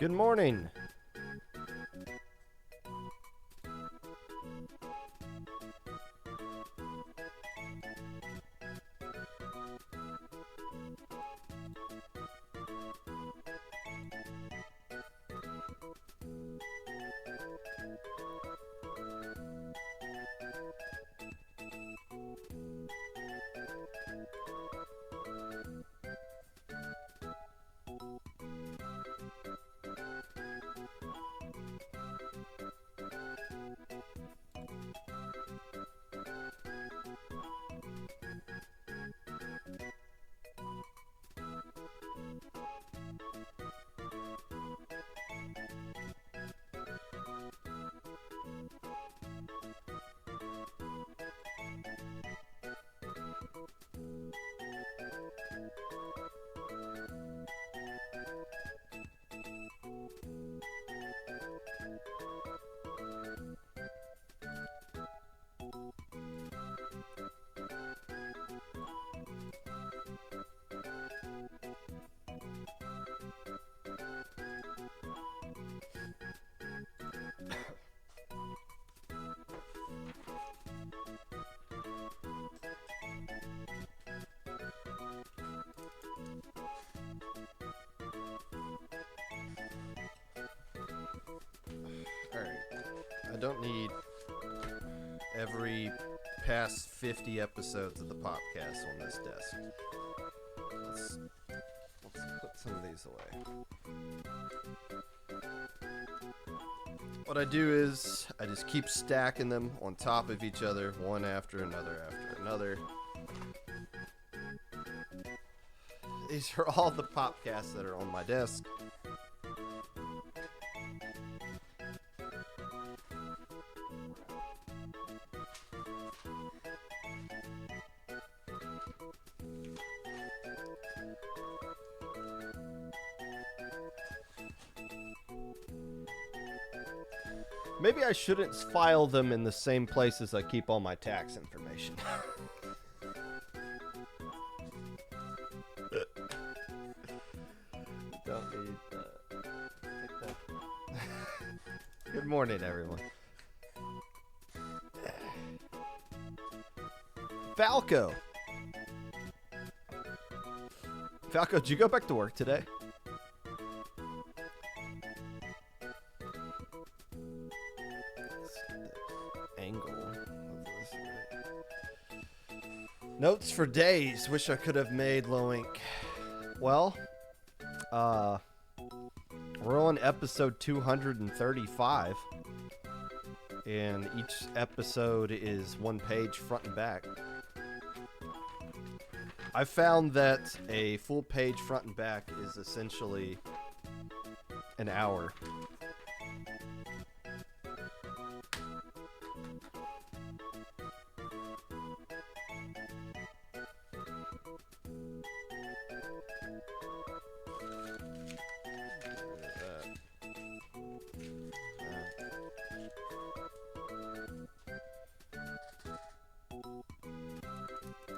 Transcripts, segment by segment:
Good morning. I don't need every past 50 episodes of the Popcast on this desk. Let's put some of these away. What I do is I just keep stacking them on top of each other, one after another after another. These are all the Popcasts that are on my desk. Maybe I shouldn't file them in the same places I keep all my tax information. Don't need Good morning, everyone. Falco. Falco, did you go back to work today? Angle of this. Notes for days. Wish I could have made low ink. Well, we're on episode 235, and each episode is one page front and back. I found that a full page front and back is essentially an hour.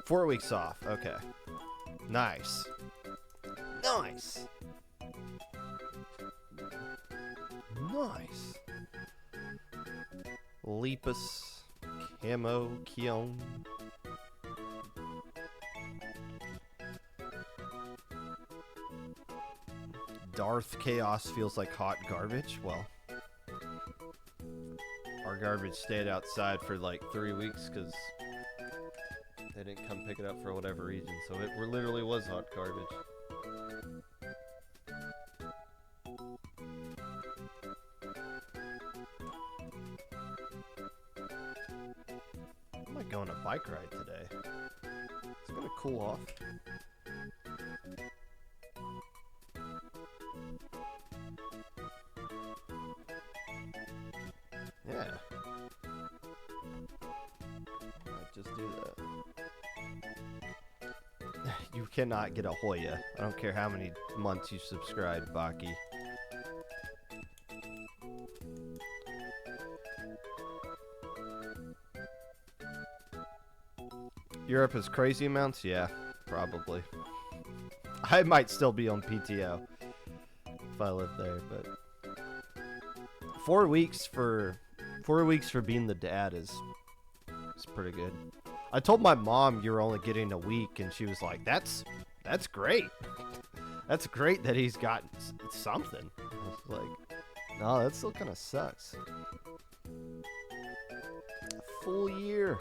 Four weeks off. Okay. Nice. Nice. Nice. Lepus. Camo. Keon. Darth Chaos feels like hot garbage. Well, our garbage stayed outside for like 3 weeks because they didn't come pick it up for whatever reason, so it literally was hot garbage. I might go on a bike ride today. It's gonna cool off. Yeah. Might just do that. You cannot get a Hoya. I don't care how many months you subscribe, Baki. Europe has crazy amounts? Yeah, probably. I might still be on PTO if I lived there, but 4 weeks for being the dad is pretty good. I told my mom you're only getting a week, and she was like, "That's great. That's great that he's got something." I was like, "No, that still kind of sucks." A full year.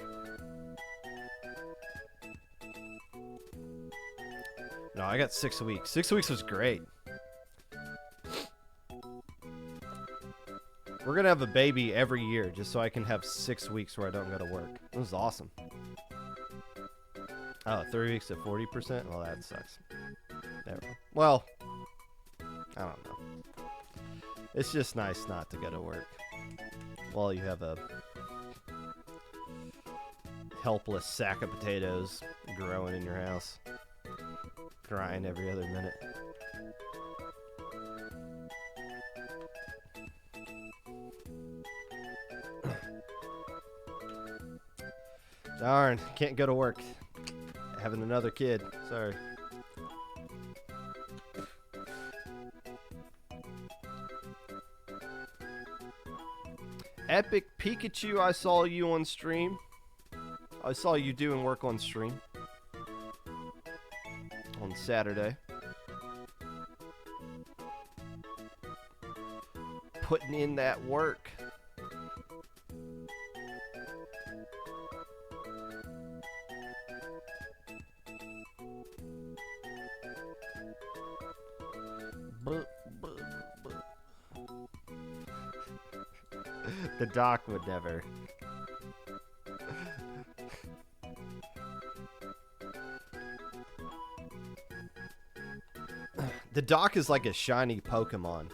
No, I got 6 weeks. 6 weeks was great. We're gonna have a baby every year just so I can have 6 weeks where I don't go to work. It was awesome. Oh, 3 weeks at 40%? Well, that sucks. Never. Well, I don't know. It's just nice not to go to work while you have a helpless sack of potatoes growing in your house, crying every other minute. Darn, can't go to work. Having another kid. Sorry. Epic Pikachu, I saw you on stream. I saw you doing work on stream. On Saturday. Putting in that work. The doc would never. The doc is like a shiny Pokemon.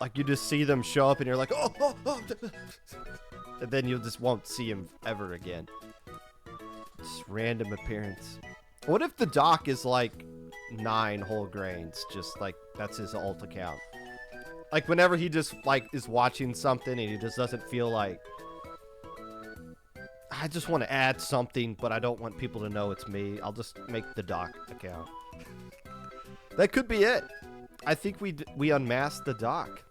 Like you just see them show up and you're like, oh, oh, oh. And then you just won't see him ever again. Just random appearance. What if the doc is like 9 whole grains? Just like that's his alt account. Like whenever he just like is watching something and he just doesn't feel like, I just want to add something, but I don't want people to know it's me. I'll just make the doc account. That could be it. I think we unmasked the doc.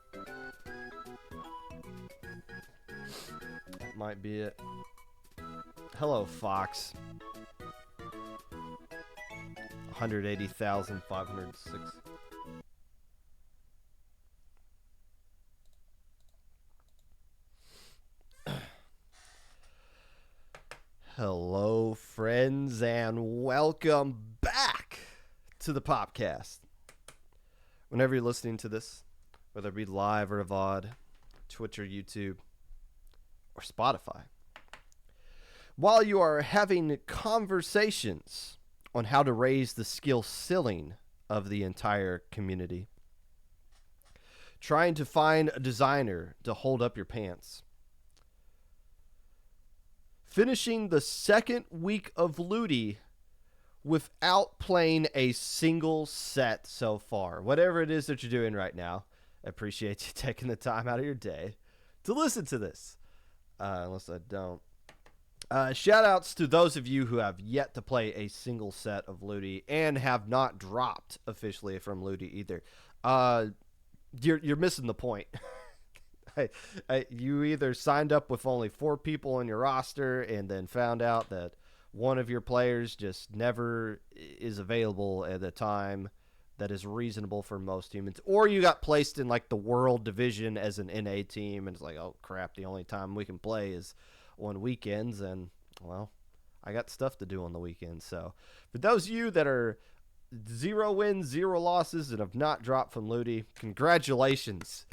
That might be it. Hello, Fox. 180,506. Hello, friends, and welcome back to the Popcast. Whenever you're listening to this, whether it be live or VOD, Twitch or YouTube, or Spotify, while you are having conversations on how to raise the skill ceiling of the entire community, trying to find a designer to hold up your pants, finishing the second week of Ludi without playing a single set so far. Whatever it is that you're doing right now, I appreciate you taking the time out of your day to listen to this. Unless I don't. Shout outs to those of you who have yet to play a single set of Ludi and have not dropped officially from Ludi either. You're missing the point. You either signed up with only 4 people on your roster and then found out that one of your players just never is available at a time that is reasonable for most humans, or you got placed in like the world division as an NA team and it's like, oh crap, the only time we can play is on weekends, and well, I got stuff to do on the weekends. So for those of you that are 0 wins, 0 losses and have not dropped from Ludi, congratulations.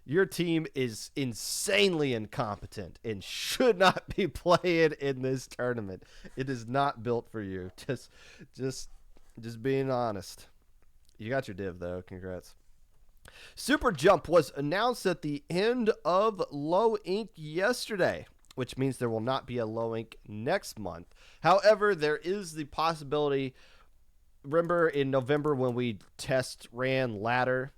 Your team is insanely incompetent and should not be playing in this tournament. It is not built for you. Just being honest. You got your div though. Congrats. Super Jump was announced at the end of Low Ink yesterday, which means there will not be a Low Ink next month. However, there is the possibility. Remember in November when we test ran ladder?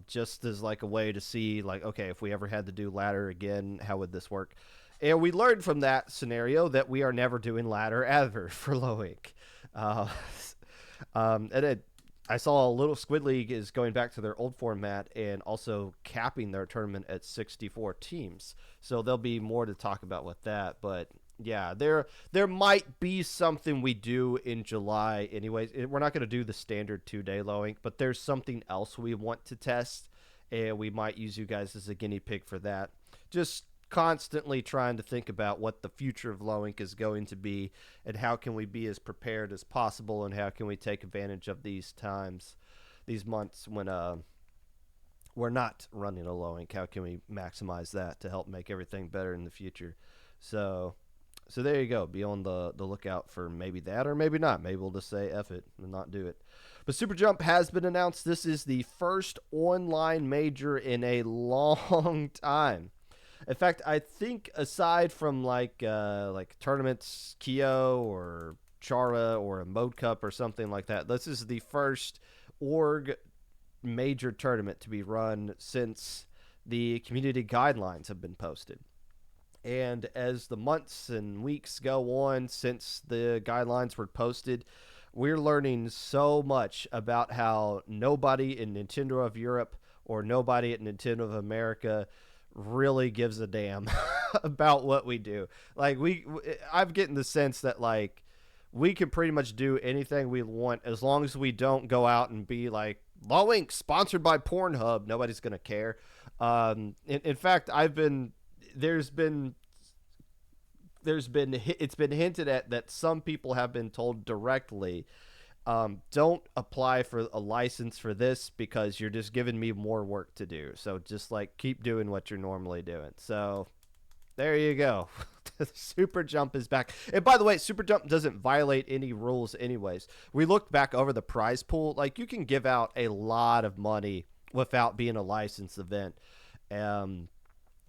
Just as like a way to see like, okay, if we ever had to do ladder again, how would this work? And we learned from that scenario that we are never doing ladder ever for Low Ink. I saw a Little Squid League is going back to their old format and also capping their tournament at 64 teams. So there'll be more to talk about with that, but yeah, there might be something we do in July anyways. We're not going to do the standard 2-day Low Ink, but there's something else we want to test, and we might use you guys as a guinea pig for that. Just constantly trying to think about what the future of Low Ink is going to be and how can we be as prepared as possible and how can we take advantage of these times, these months when we're not running a Low Ink. How can we maximize that to help make everything better in the future? So there you go. Be on the lookout for maybe that or maybe not. Maybe we'll just say F it and not do it. But Super Jump has been announced. This is the first online major in a long time. In fact, I think aside from like tournaments, Kyo or Chara or a Mode Cup or something like that, this is the first org major tournament to be run since the community guidelines have been posted. And as the months and weeks go on since the guidelines were posted, we're learning so much about how nobody in Nintendo of Europe or nobody at Nintendo of America really gives a damn about what we do. Like I'm getting the sense that like we can pretty much do anything we want as long as we don't go out and be like Low Ink sponsored by Pornhub. Nobody's gonna care. In fact, it's been hinted at that some people have been told directly, don't apply for a license for this because you're just giving me more work to do. So just like keep doing what you're normally doing. So there you go. Super Jump is back. And by the way, Super Jump doesn't violate any rules anyways. We looked back over the prize pool. Like you can give out a lot of money without being a licensed event.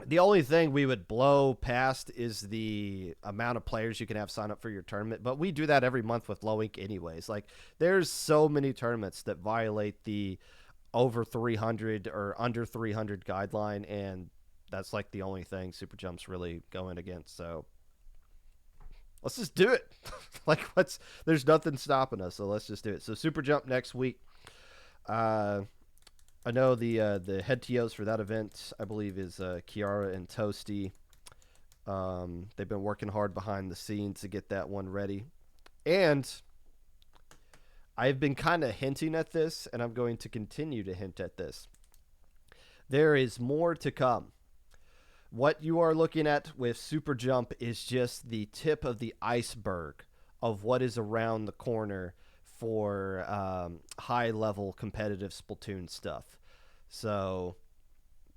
The only thing we would blow past is the amount of players you can have sign up for your tournament, but we do that every month with Low Ink anyways. Like, there's so many tournaments that violate the over 300 or under 300 guideline, and that's like the only thing Super Jump's really going against. So let's just do it. There's nothing stopping us, so let's just do it. So Super Jump next week. I know the head TOs for that event, I believe, is Kiara and Toasty. They've been working hard behind the scenes to get that one ready. And I've been kind of hinting at this, and I'm going to continue to hint at this. There is more to come. What you are looking at with Super Jump is just the tip of the iceberg of what is around the corner for high-level competitive Splatoon stuff. So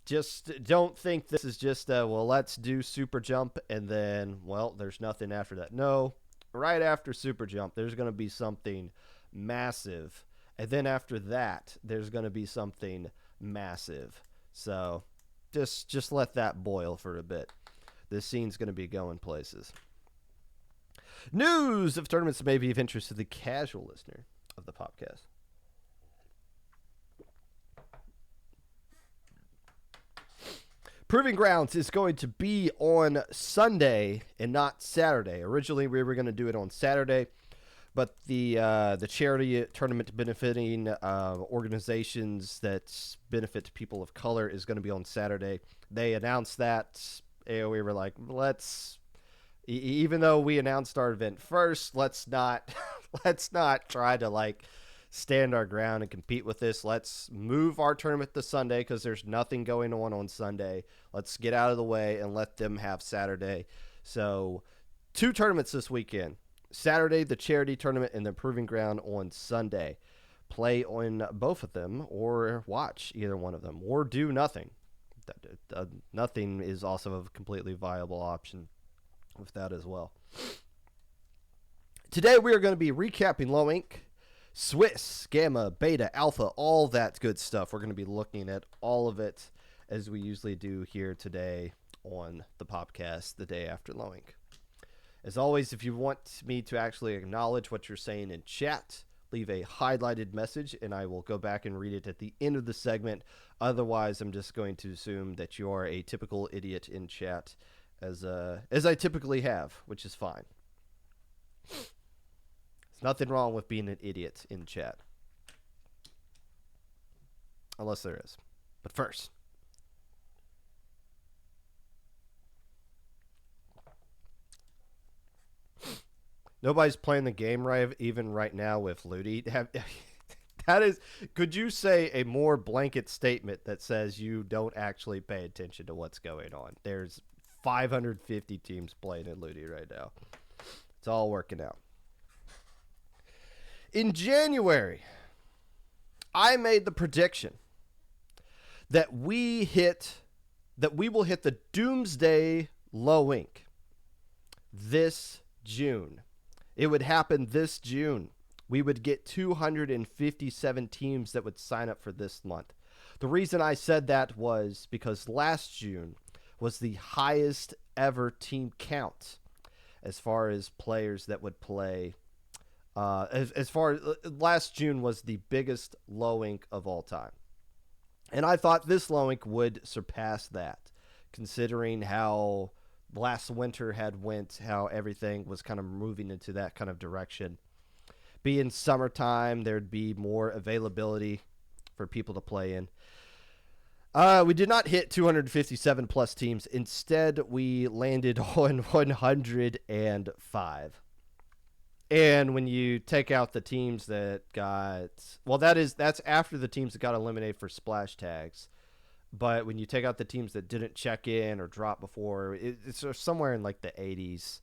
just don't think this is just, well, let's do Super Jump, and then, well, there's nothing after that. No, right after Super Jump, there's going to be something massive. And then after that, there's going to be something massive. So just let that boil for a bit. This scene's going to be going places. News of tournaments may be of interest to the casual listener of the Popcast. Proving Grounds is going to be on Sunday and not Saturday. Originally, we were going to do it on Saturday, but the charity tournament benefiting organizations that benefit people of color is going to be on Saturday. They announced that, and we were like, even though we announced our event first, let's not try to stand our ground and compete with this. Let's move our tournament to Sunday because there's nothing going on Sunday. Let's get out of the way and let them have Saturday. So 2 tournaments this weekend. Saturday, the charity tournament, and the Proving Ground on Sunday. Play on both of them or watch either one of them or do nothing. Nothing is also a completely viable option with that as well. Today we are going to be recapping Low Inc., Swiss, Gamma, Beta, Alpha, all that good stuff. We're going to be looking at all of it as we usually do here today on the Popcast the day after Low Inc. As always, if you want me to actually acknowledge what you're saying in chat, leave a highlighted message and I will go back and read it at the end of the segment. Otherwise, I'm just going to assume that you are a typical idiot in chat as I typically have, which is fine. Nothing wrong with being an idiot in chat. Unless there is. But first. Nobody's playing the game right even right now with Ludi. That is, could you say a more blanket statement that says you don't actually pay attention to what's going on? There's 550 teams playing in Ludi right now. It's all working out. In January, I made the prediction that we will hit the doomsday low Inc. this June. It would happen this June. We would get 257 teams that would sign up for this month. The reason I said that was because last June was the highest ever team count as far as players that would play. As far as last June was the biggest low Inc. of all time. And I thought this low Inc. would surpass that, considering how last winter had went, how everything was kind of moving into that kind of direction. Being summertime, there'd be more availability for people to play in. We did not hit 257 plus teams. Instead, we landed on 105. And when you take out the teams that got, well, that's after the teams that got eliminated for splash tags. But when you take out the teams that didn't check in or drop before, it's somewhere in like the 80s,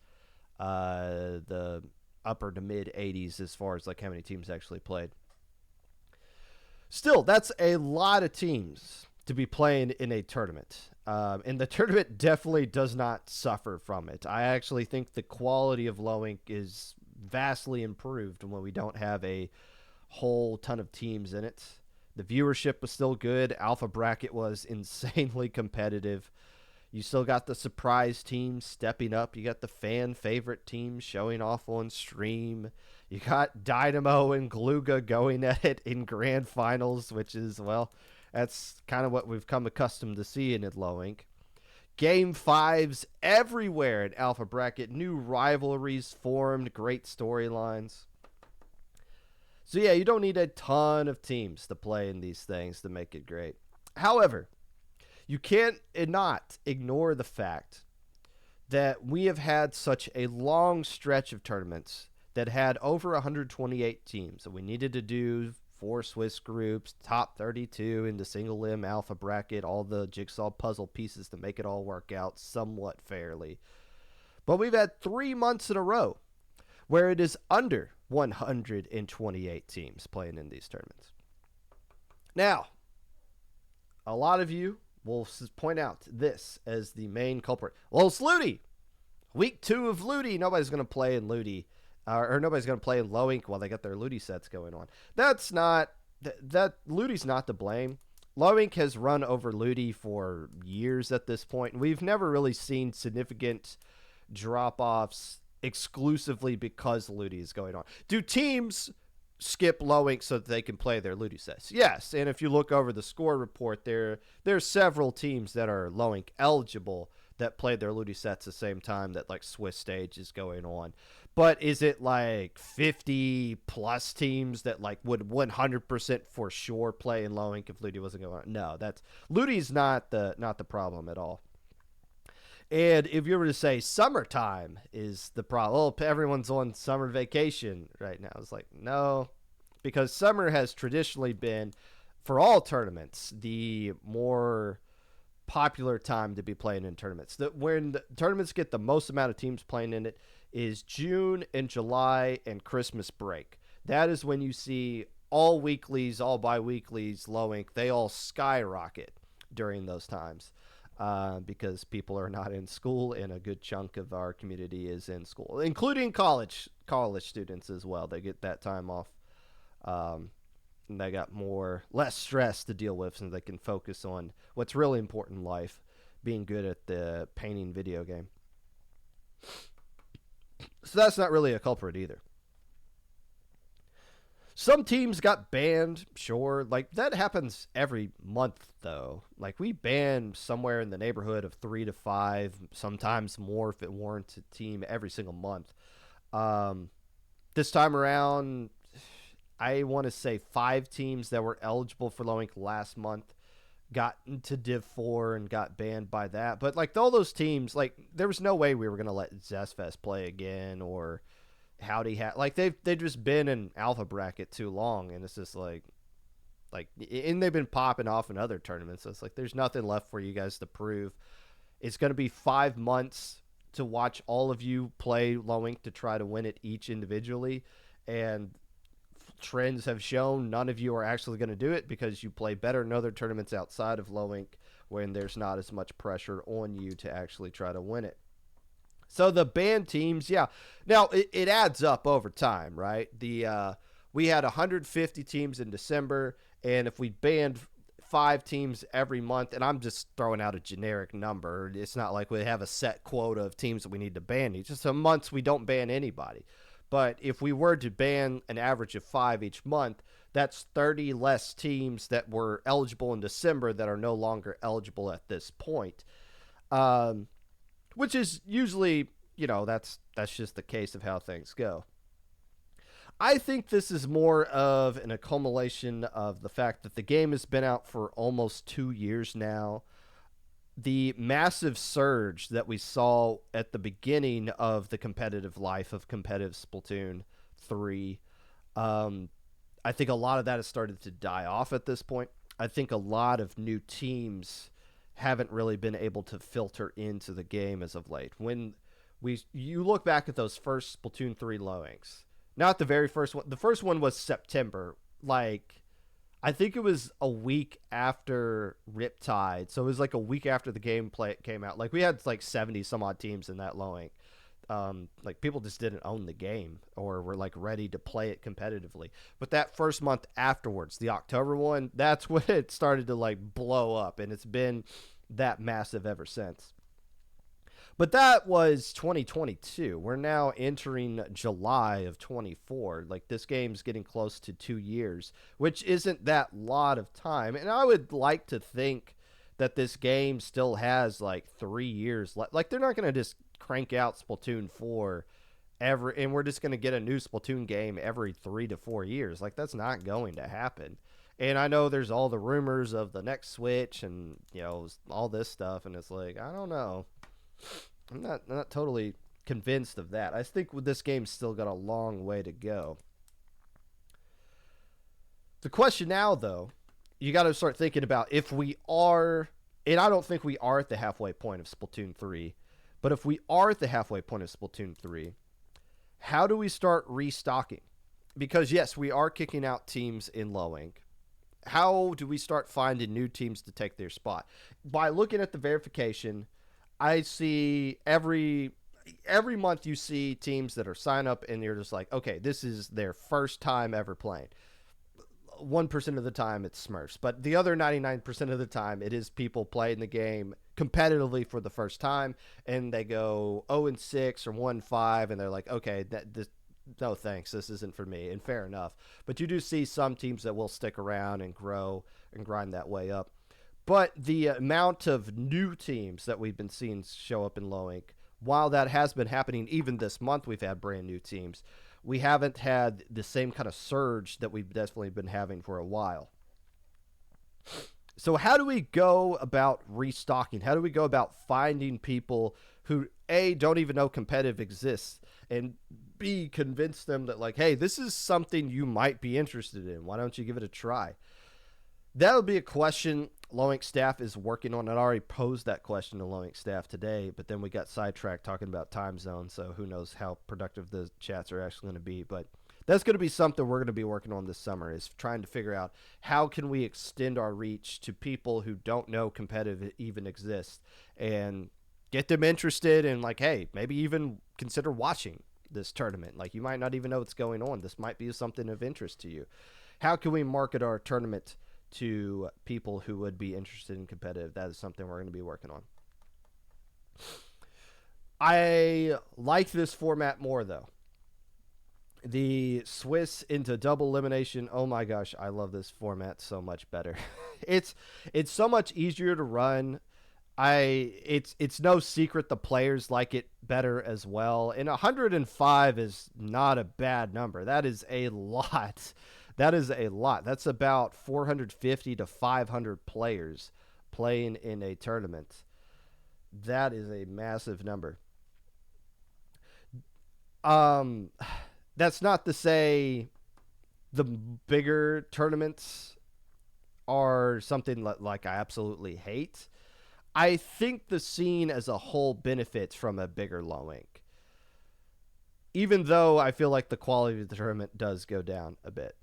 the upper to mid 80s as far as like how many teams actually played. Still, that's a lot of teams to be playing in a tournament. And the tournament definitely does not suffer from it. I actually think the quality of Low Inc. is vastly improved when we don't have a whole ton of teams in it. The viewership was still good. Alpha bracket was insanely competitive. You still got the surprise teams stepping up. You got the fan favorite teams showing off on stream. You got Dynamo and Gluga going at it in grand finals, which is, well, that's kind of what we've come accustomed to seeing at Low Inc. Game 5s everywhere in Alpha Bracket. New rivalries formed. Great storylines. So yeah, you don't need a ton of teams to play in these things to make it great. However, you can't not ignore the fact that we have had such a long stretch of tournaments that had over 128 teams. So we needed to do 4 Swiss groups, top 32 in the single limb alpha bracket, all the jigsaw puzzle pieces to make it all work out somewhat fairly. But we've had 3 months in a row where it is under 128 teams playing in these tournaments. Now, a lot of you will point out this as the main culprit. Well, it's Ludi. Week 2 of Ludi. Nobody's going to play in Ludi. Or nobody's going to play in Low Ink while they got their Ludi sets going on. That's not... Ludi's not to blame. Low Ink has run over Ludi for years at this point, and we've never really seen significant drop-offs exclusively because Ludi is going on. Do teams skip Low Ink so that they can play their Ludi sets? Yes, and if you look over the score report, there's several teams that are Low Ink eligible that played their Ludi sets the same time that like Swiss stage is going on. But is it like 50 plus teams that like would 100% for sure play in Low Ink if Ludi wasn't going on? No, Ludi's not the problem at all. And if you were to say summertime is the problem, well, everyone's on summer vacation right now. It's like, no, because summer has traditionally been, for all tournaments, the more popular time to be playing in tournaments. When the tournaments get the most amount of teams playing in it is June and July and Christmas break. That is when you see all weeklies, all bi-weeklies, Low Ink, they all skyrocket during those times. Because people are not in school, and a good chunk of our community is in school, including college students as well. They get that time off, and they got less stress to deal with, so they can focus on what's really important in life, being good at the painting video game. So that's not really a culprit either. Some teams got banned, sure. Like, that happens every month, though. Like, we ban somewhere in the neighborhood of 3 to 5, sometimes more if it warrants a team every single month. This time around, I want to say 5 teams that were eligible for Low Ink last month got into Div 4 and got banned by that. But, like, all those teams, like, there was no way we were going to let Zestfest play again or... Howdy like they've just been in alpha bracket too long, and it's just like and they've been popping off in other tournaments, so it's like there's nothing left for you guys to prove. It's going to be 5 months to watch all of you play Low Ink to try to win it each individually, and trends have shown none of you are actually going to do it because you play better in other tournaments outside of Low Ink when there's not as much pressure on you to actually try to win it. So the banned teams, yeah. Now, it adds up over time, right? We had 150 teams in December, and if we banned 5 teams every month, and I'm just throwing out a generic number. It's not like we have a set quota of teams that we need to ban. It's just some months we don't ban anybody. But if we were to ban an average of 5 each month, that's 30 less teams that were eligible in December that are no longer eligible at this point. Which is usually, that's just the case of how things go. I think this is more of an accumulation of the fact that the game has been out for almost 2 years now. The massive surge that we saw at the beginning of the competitive life of competitive Splatoon 3, I think a lot of that has started to die off at this point. I think a lot of new teams haven't really been able to filter into the game as of late. When you look back at those first Splatoon 3 Low Inks, not the very first one. The first one was September. Like, I think it was a week after Riptide. So it was like a week after the game came out. Like, we had like 70 some odd teams in that Low Ink. Like, people just didn't own the game or were like ready to play it competitively. But that first month afterwards, the October one, that's when it started to like blow up, and it's been that massive ever since. But that was 2022. We're now entering July of 24. Like, this game's getting close to 2 years, which isn't that lot of time. And I would like to think that this game still has like 3 years left. Like, they're not going to just crank out Splatoon 4 and we're just going to get a new Splatoon game every 3 to 4 years. Like, that's not going to happen. And I know there's all the rumors of the next Switch and, all this stuff, and it's like, I don't know. I'm not totally convinced of that. I think this game's still got a long way to go. The question now, though, you got to start thinking about if we are, and I don't think we are at the halfway point of Splatoon 3, but if we are at the halfway point of Splatoon 3, how do we start restocking? Because, yes, we are kicking out teams in low ink. How do we start finding new teams to take their spot? By looking at the verification, I see every month you see teams that are sign up and you're just like, okay, this is their first time ever playing. 1% of the time it's Smurfs, but the other 99% of the time it is people playing the game competitively for the first time, and they go 0-6 or 1-5, and they're like, okay, no thanks, this isn't for me, and fair enough. But you do see some teams that will stick around and grow and grind that way up. But the amount of new teams that we've been seeing show up in low ink, while that has been happening, even this month we've had brand new teams, we haven't had the same kind of surge that we've definitely been having for a while. So how do we go about restocking? How do we go about finding people who, A, don't even know competitive exists, and B, convince them that, like, hey, this is something you might be interested in. Why don't you give it a try? That would be a question Low Ink staff is working on. I already posed that question to Low Ink staff today, but then we got sidetracked talking about time zones, so who knows how productive the chats are actually going to be. But that's going to be something we're going to be working on this summer, is trying to figure out how can we extend our reach to people who don't know competitive even exists, and get them interested in, like, hey, maybe even consider watching this tournament. Like, you might not even know what's going on. This might be something of interest to you. How can we market our tournament to people who would be interested in competitive? That is something we're going to be working on. I like this format more, though. The Swiss into double elimination. Oh my gosh, I love this format so much better. it's so much easier to run. It's no secret the players like it better as well. And 105 is not a bad number. That is a lot. That is a lot. That's about 450 to 500 players playing in a tournament. That is a massive number. That's not to say the bigger tournaments are something like I absolutely hate. I think the scene as a whole benefits from a bigger low ink, even though I feel like the quality of the tournament does go down a bit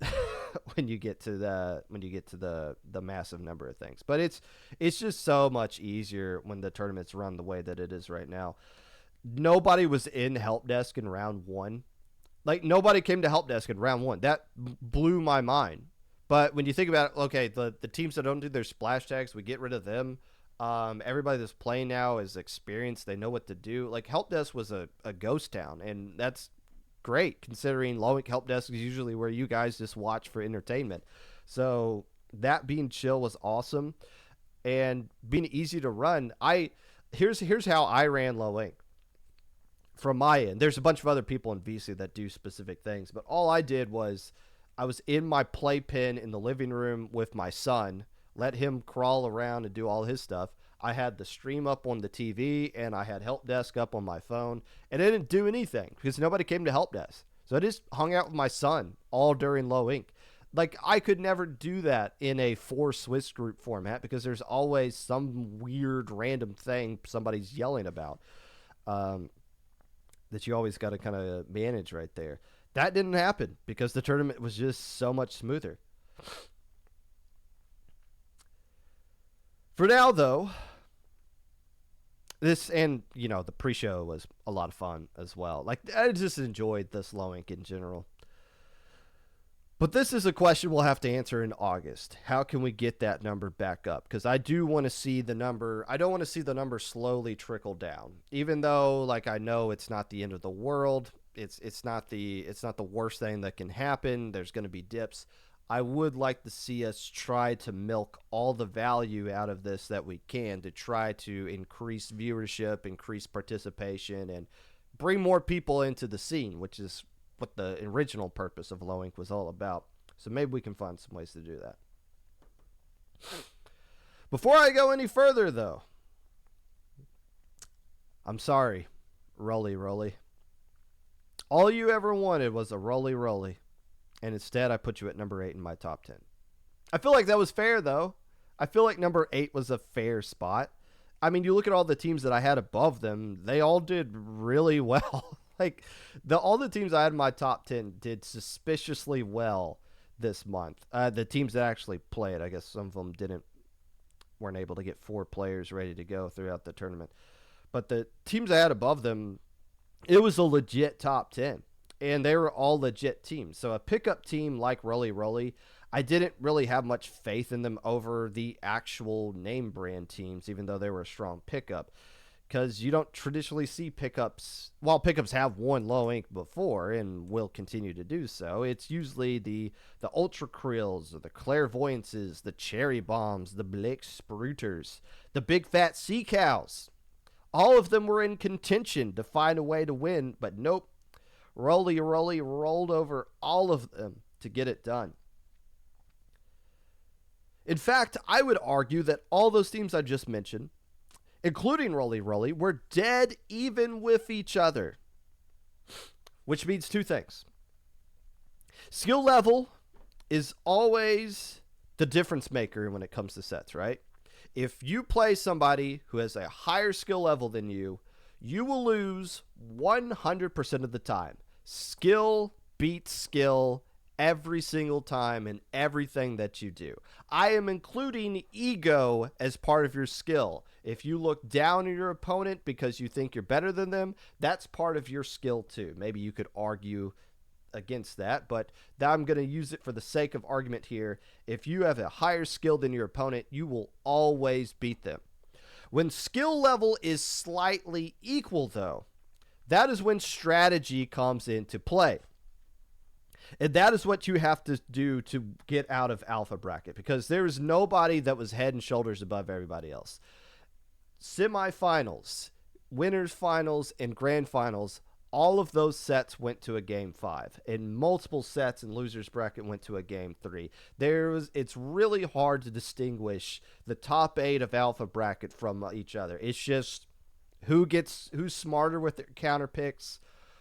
when you get to the massive number of things. But it's just so much easier when the tournaments run the way that it is right now. Nobody was in help desk in round one. Like, nobody came to help desk in round one. That blew my mind. But when you think about it, okay, the teams that don't do their splash tags, we get rid of them. Everybody that's playing now is experienced. They know what to do. Like, help desk was a ghost town, and that's great considering low ink help desk is usually where you guys just watch for entertainment. So that being chill was awesome, and being easy to run. Here's how I ran low ink from my end. There's a bunch of other people in VC that do specific things, but all I did was I was in my playpen in the living room with my son, let him crawl around and do all his stuff. I had the stream up on the TV, and I had help desk up on my phone, and I didn't do anything because nobody came to help desk. So I just hung out with my son all during low ink. Like, I could never do that in a 4 Swiss group format because there's always some weird random thing somebody's yelling about. That you always got to kind of manage right there. That didn't happen because the tournament was just so much smoother. For now, though, this, and, the pre-show was a lot of fun as well. Like, I just enjoyed this low ink in general. But this is a question we'll have to answer in August. How can we get that number back up? Because I do want to see the number. I don't want to see the number slowly trickle down. Even though, like, I know it's not the end of the world. It's not the worst thing that can happen. There's going to be dips. I would like to see us try to milk all the value out of this that we can to try to increase viewership, increase participation, and bring more people into the scene, which is what the original purpose of low ink was all about. So maybe we can find some ways to do that. Before I go any further, though, I'm sorry, Roly Roly. All you ever wanted was a Roly Roly, and instead I put you at number 8 in my top 10. I feel like that was fair, though. I feel like number 8 was a fair spot. I mean, you look at all the teams that I had above them, they all did really well. Like, all the teams I had in my top 10 did suspiciously well this month. The teams that actually played, I guess some of them weren't able to get 4 players ready to go throughout the tournament. But the teams I had above them, it was a legit top 10. And they were all legit teams. So a pickup team like Roly Roly, I didn't really have much faith in them over the actual name brand teams, even though they were a strong pickup. Because you don't traditionally see pickups, while pickups have won low ink before and will continue to do so, it's usually the Ultra Krills, or the Clairvoyances, the Cherry Bombs, the Blake Spruters, the Big Fat Sea Cows. All of them were in contention to find a way to win, but nope. Roly Roly rolled over all of them to get it done. In fact, I would argue that all those teams I just mentioned, including Roly Roly, were dead even with each other. Which means 2 things. Skill level is always the difference maker when it comes to sets, right? If you play somebody who has a higher skill level than you, you will lose 100% of the time. Skill beats skill every single time in everything that you do. I am including ego as part of your skill. If you look down at your opponent because you think you're better than them, that's part of your skill too. Maybe you could argue against that, but I'm going to use it for the sake of argument here. If you have a higher skill than your opponent, you will always beat them. When skill level is slightly equal, though, that is when strategy comes into play. And that is what you have to do to get out of alpha bracket, because there is nobody that was head and shoulders above everybody else. Semifinals, winners finals, and grand finals, all of those sets went to a game 5, and multiple sets in losers bracket went to a game 3. It's really hard to distinguish the top 8 of alpha bracket from each other. It's just who's smarter with their counter picks,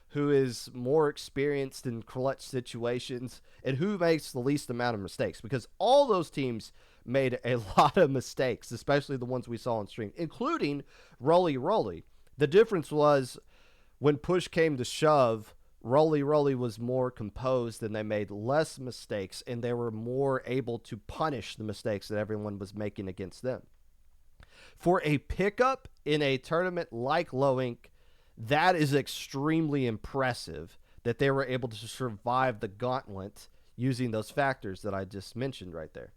who is more experienced in clutch situations, and who makes the least amount of mistakes, because all those teams made a lot of mistakes, especially the ones we saw on stream, including Roly Roly. The difference was when push came to shove, Roly Roly was more composed and they made less mistakes, and they were more able to punish the mistakes that everyone was making against them. For a pickup in a tournament like Low Ink, that is extremely impressive that they were able to survive the gauntlet using those factors that I just mentioned right there.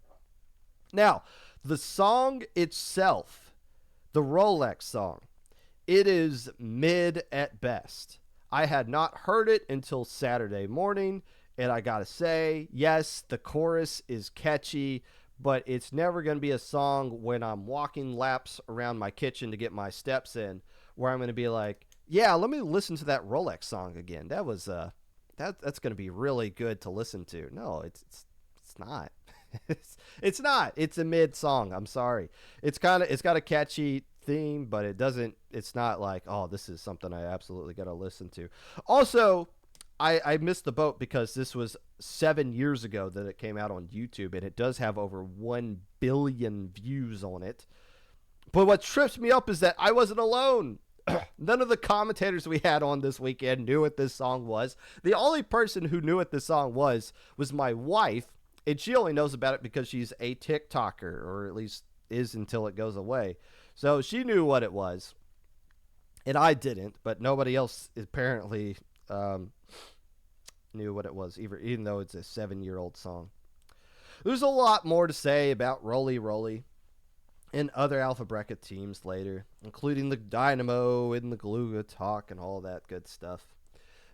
Now, the song itself, the Rolex song, it is mid at best. I had not heard it until Saturday morning, and I gotta say, yes, the chorus is catchy, but it's never going to be a song when I'm walking laps around my kitchen to get my steps in, where I'm going to be like, yeah, let me listen to that Rolex song again. That was that's going to be really good to listen to. No, it's not. it's not. It's a mid song. I'm sorry. It's got a catchy theme, but it's not like, oh, this is something I absolutely got to listen to. Also, I missed the boat because this was 7 years ago that it came out on YouTube, and it does have over 1 billion views on it. But what trips me up is that I wasn't alone. None of the commentators we had on this weekend knew what this song was. The only person who knew what this song was my wife, and she only knows about it because she's a TikToker, or at least is until it goes away. So she knew what it was, and I didn't, but nobody else apparently knew what it was, even though it's a 7-year-old song. There's a lot more to say about Roly Roly and other alpha bracket teams later, including the Dynamo and the Galuga Talk and all that good stuff.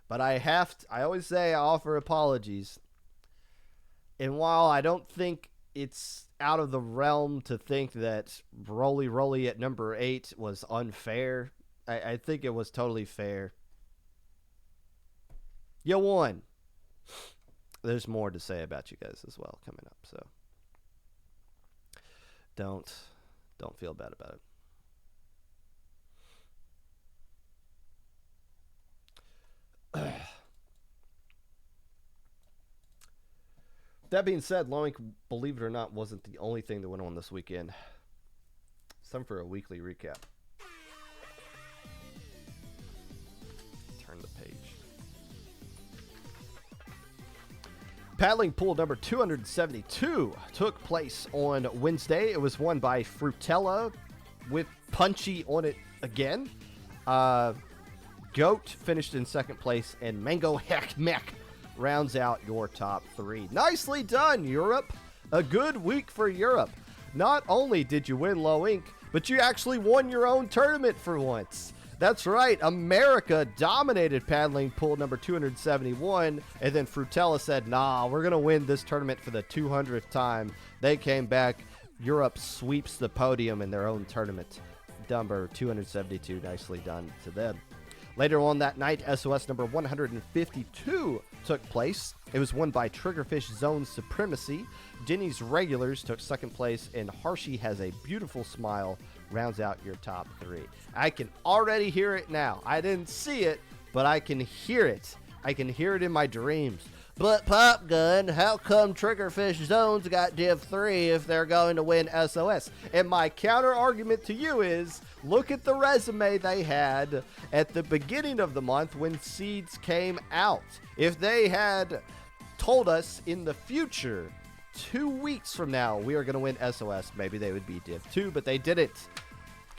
But I always say I offer apologies. And while I don't think it's out of the realm to think that Roly Roly at number 8 was unfair, I think it was totally fair. You won. There's more to say about you guys as well coming up, so don't feel bad about it. That being said, Loink, believe it or not, wasn't the only thing that went on this weekend. It's time for a weekly recap. Turn the page. Paddling pool number 272 took place on Wednesday. It was won by Frutella with Punchy on it again. Goat finished in second place, and Mango Heck Mech rounds out your top three. Nicely done, Europe. A good week for Europe. Not only did you win Low Inc., but you actually won your own tournament for once. That's right. America dominated paddling pool number 271, and then Frutella said, nah, we're going to win this tournament for the 200th time. They came back. Europe sweeps the podium in their own tournament. Number 272, nicely done to them. Later on that night, SOS number 152 took place. It was won by Triggerfish Zone Supremacy. Denny's Regulars took second place, and Harshy Has a Beautiful Smile rounds out your top three. I can already hear it now. I didn't see it, but I can hear it. I can hear it in my dreams. But Pop Gun, how come Triggerfish Zones got Div 3 if they're going to win SOS? And my counter argument to you is, look at the resume they had at the beginning of the month when seeds came out. If they had told us in the future, 2 weeks from now, we are going to win SOS, maybe they would be Div 2, but they didn't.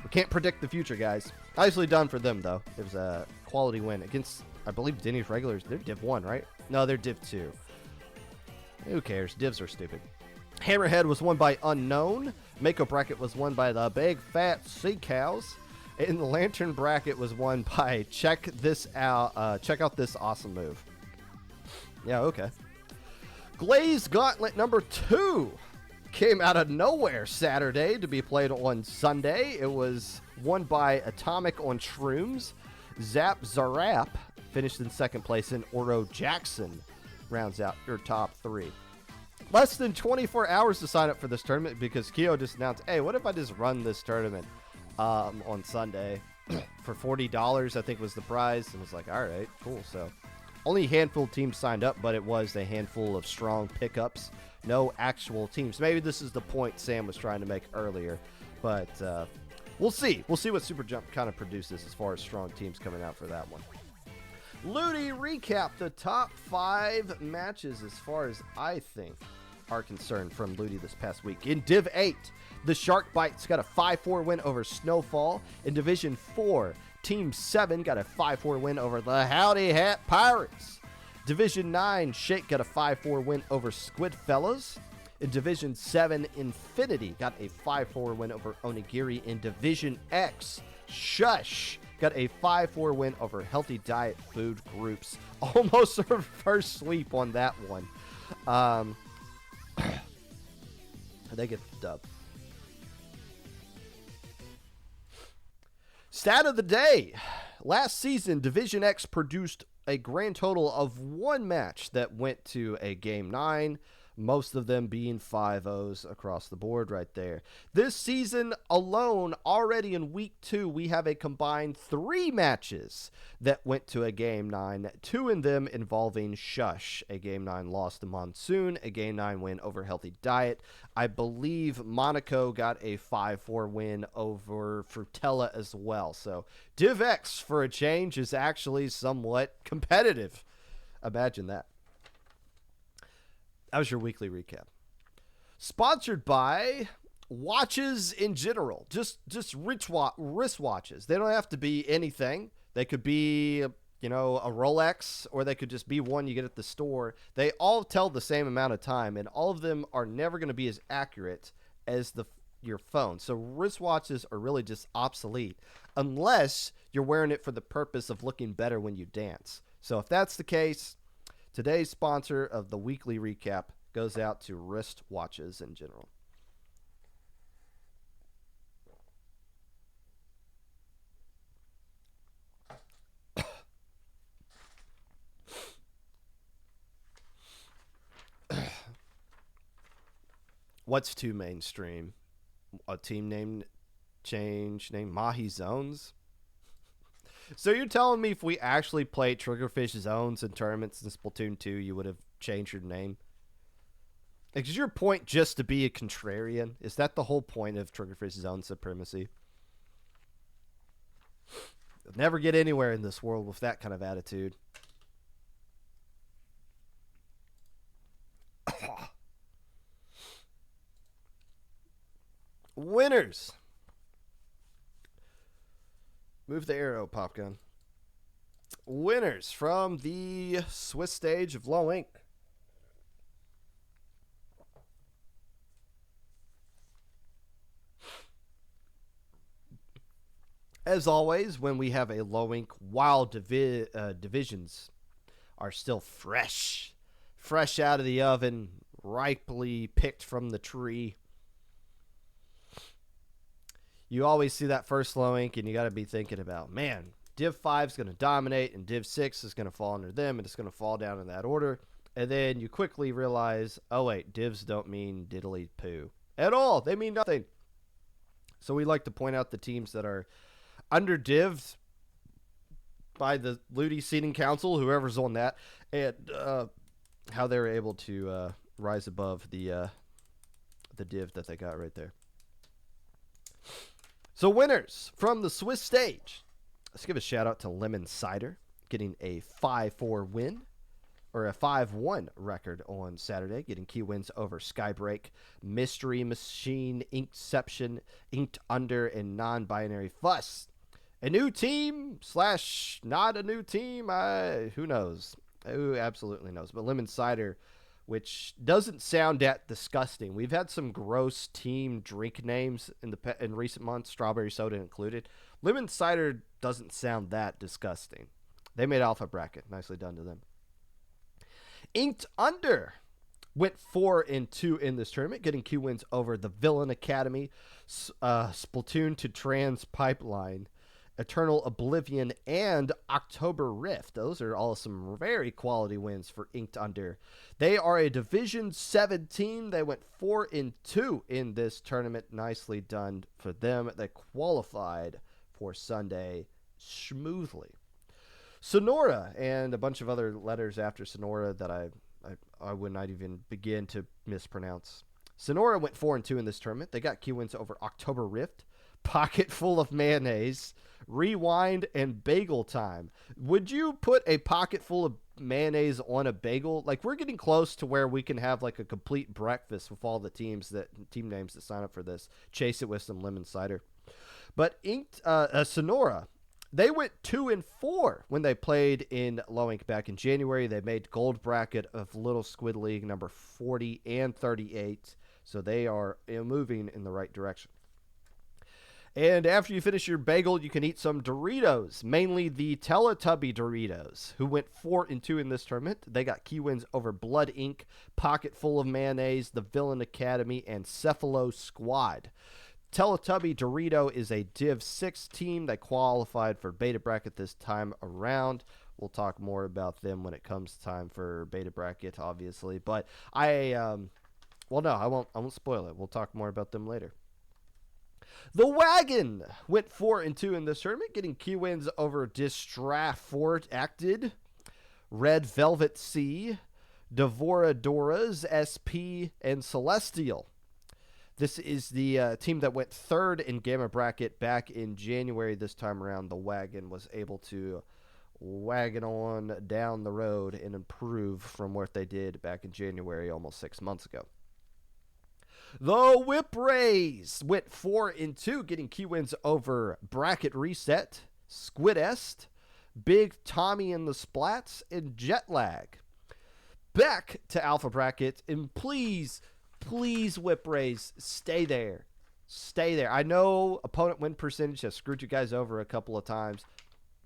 We can't predict the future, guys. Nicely done for them, though. It was a quality win against, I believe, Denny's Regulars. They're Div 1, right? No, they're Div 2. Who cares? Divs are stupid. Hammerhead was won by Unknown. Mako Bracket was won by the Big Fat Sea Cows. And the Lantern Bracket was won by Check This Out. Check out this awesome move. Yeah, okay. Glaze Gauntlet number 2 came out of nowhere Saturday to be played on Sunday. It was won by Atomic on Shrooms. Zap Zarap finished in second place, and Oro Jackson rounds out your top three. Less than 24 hours to sign up for this tournament because Keo just announced, hey, what if I just run this tournament on Sunday for $40, I think was the prize. And was like, all right, cool. So only a handful of teams signed up, but it was a handful of strong pickups. No actual teams. Maybe this is the point Sam was trying to make earlier, but we'll see. We'll see what Super Jump kind of produces as far as strong teams coming out for that one. Ludi recap the top 5 matches as far as I think are concerned from Ludi this past week. In Div 8, the Shark Bites got a 5-4 win over Snowfall. In Division 4, Team 7 got a 5-4 win over the Howdy Hat Pirates. Division 9, Shake got a 5-4 win over Squid Fellas. In Division 7, Infinity got a 5-4 win over Onigiri. In Division X, Shush got a 5-4 win over Healthy Diet Food Groups. Almost a first sweep on that one. They get the dub. Stat of the day. Last season, Division X produced a grand total of 1 match that went to a Game 9. Most of them being 5-0s across the board right there. This season alone, already in Week 2, we have a combined 3 matches that went to a Game 9. 2 in them involving Shush, a Game 9 loss to Monsoon, a Game 9 win over Healthy Diet. I believe Monaco got a 5-4 win over Frutella as well. So Div X, for a change, is actually somewhat competitive. Imagine that. That was your weekly recap. Sponsored by watches in general. Just wristwatches. They don't have to be anything. They could be, a Rolex, or they could just be one you get at the store. They all tell the same amount of time, and all of them are never going to be as accurate as your phone. So wristwatches are really just obsolete unless you're wearing it for the purpose of looking better when you dance. So if that's the case, today's sponsor of the weekly recap goes out to wrist watches in general. What's too mainstream? A team name change named Mahi Zones? So you're telling me if we actually played Triggerfish Zones and tournaments in Splatoon 2, you would have changed your name? Like, is your point just to be a contrarian? Is that the whole point of Triggerfish Zone supremacy? You'll never get anywhere in this world with that kind of attitude. Winners. Move the arrow, Popgun. Winners from the Swiss stage of Low Ink. As always, when we have a Low Ink, while divisions are still fresh out of the oven, ripely picked from the tree, you always see that first Low Ink, and you got to be thinking about, man, Div 5 is going to dominate, and Div 6 is going to fall under them, and it's going to fall down in that order. And then you quickly realize, oh, wait, divs don't mean diddly poo at all. They mean nothing. So we like to point out the teams that are under divs by the Ludi Seating Council, whoever's on that, and how they were able to rise above the div that they got right there. So winners from the Swiss stage. Let's give a shout out to Lemon Cider, getting a 5-4 win, or a 5-1 record on Saturday, getting key wins over Skybreak, Mystery Machine, Inkception, Inked Under, and Non-Binary Fuss. A new team / not a new team, who knows? Who absolutely knows? But Lemon Cider, which doesn't sound that disgusting. We've had some gross team drink names in recent months, strawberry soda included. Lemon Cider doesn't sound that disgusting. They made Alpha Bracket. Nicely done to them. Inked Under went 4-2 in this tournament, getting Q wins over the Villain Academy, Splatoon to Trans Pipeline, Eternal Oblivion, and October Rift. Those are all some very quality wins for Inked Under. They are a Division 7 team. They went 4-2 in this tournament. Nicely done for them. They qualified for Sunday smoothly. Sonora and a bunch of other letters after Sonora that I would not even begin to mispronounce. Sonora went 4-2 in this tournament. They got Q wins over October Rift, Pocket Full of Mayonnaise, Rewind, and Bagel Time. Would you put a pocket full of mayonnaise on a bagel? Like, we're getting close to where we can have like a complete breakfast with all the team names that sign up for this. Chase it with some lemon cider. But Sonora, they went 2-4 when they played in Low Ink back in January. They made gold bracket of Little Squid League number 40 and 38. So they are moving in the right direction. And after you finish your bagel, you can eat some Doritos, mainly the Teletubby Doritos, who went 4-2 in this tournament. They got key wins over Blood Inc., Pocket Full of Mayonnaise, the Villain Academy, and Cephalo Squad. Teletubby Dorito is a Div 6 team that qualified for beta bracket this time around. We'll talk more about them when it comes time for beta bracket, obviously. But I won't spoil it. We'll talk more about them later. The Wagon went 4-2 in this tournament, getting key wins over Distrafort Acted, Red Velvet Sea, Devoradoras SP, and Celestial. This is the team that went third in Gamma Bracket back in January. This time around, the Wagon was able to wagon on down the road and improve from what they did back in January almost 6 months ago. The Whip Rays went 4-2, getting key wins over Bracket Reset, Squidest, Big Tommy and the Splats, and Jetlag. Back to Alpha Bracket, and please, Whip Rays, stay there. Stay there. I know opponent win percentage has screwed you guys over a couple of times,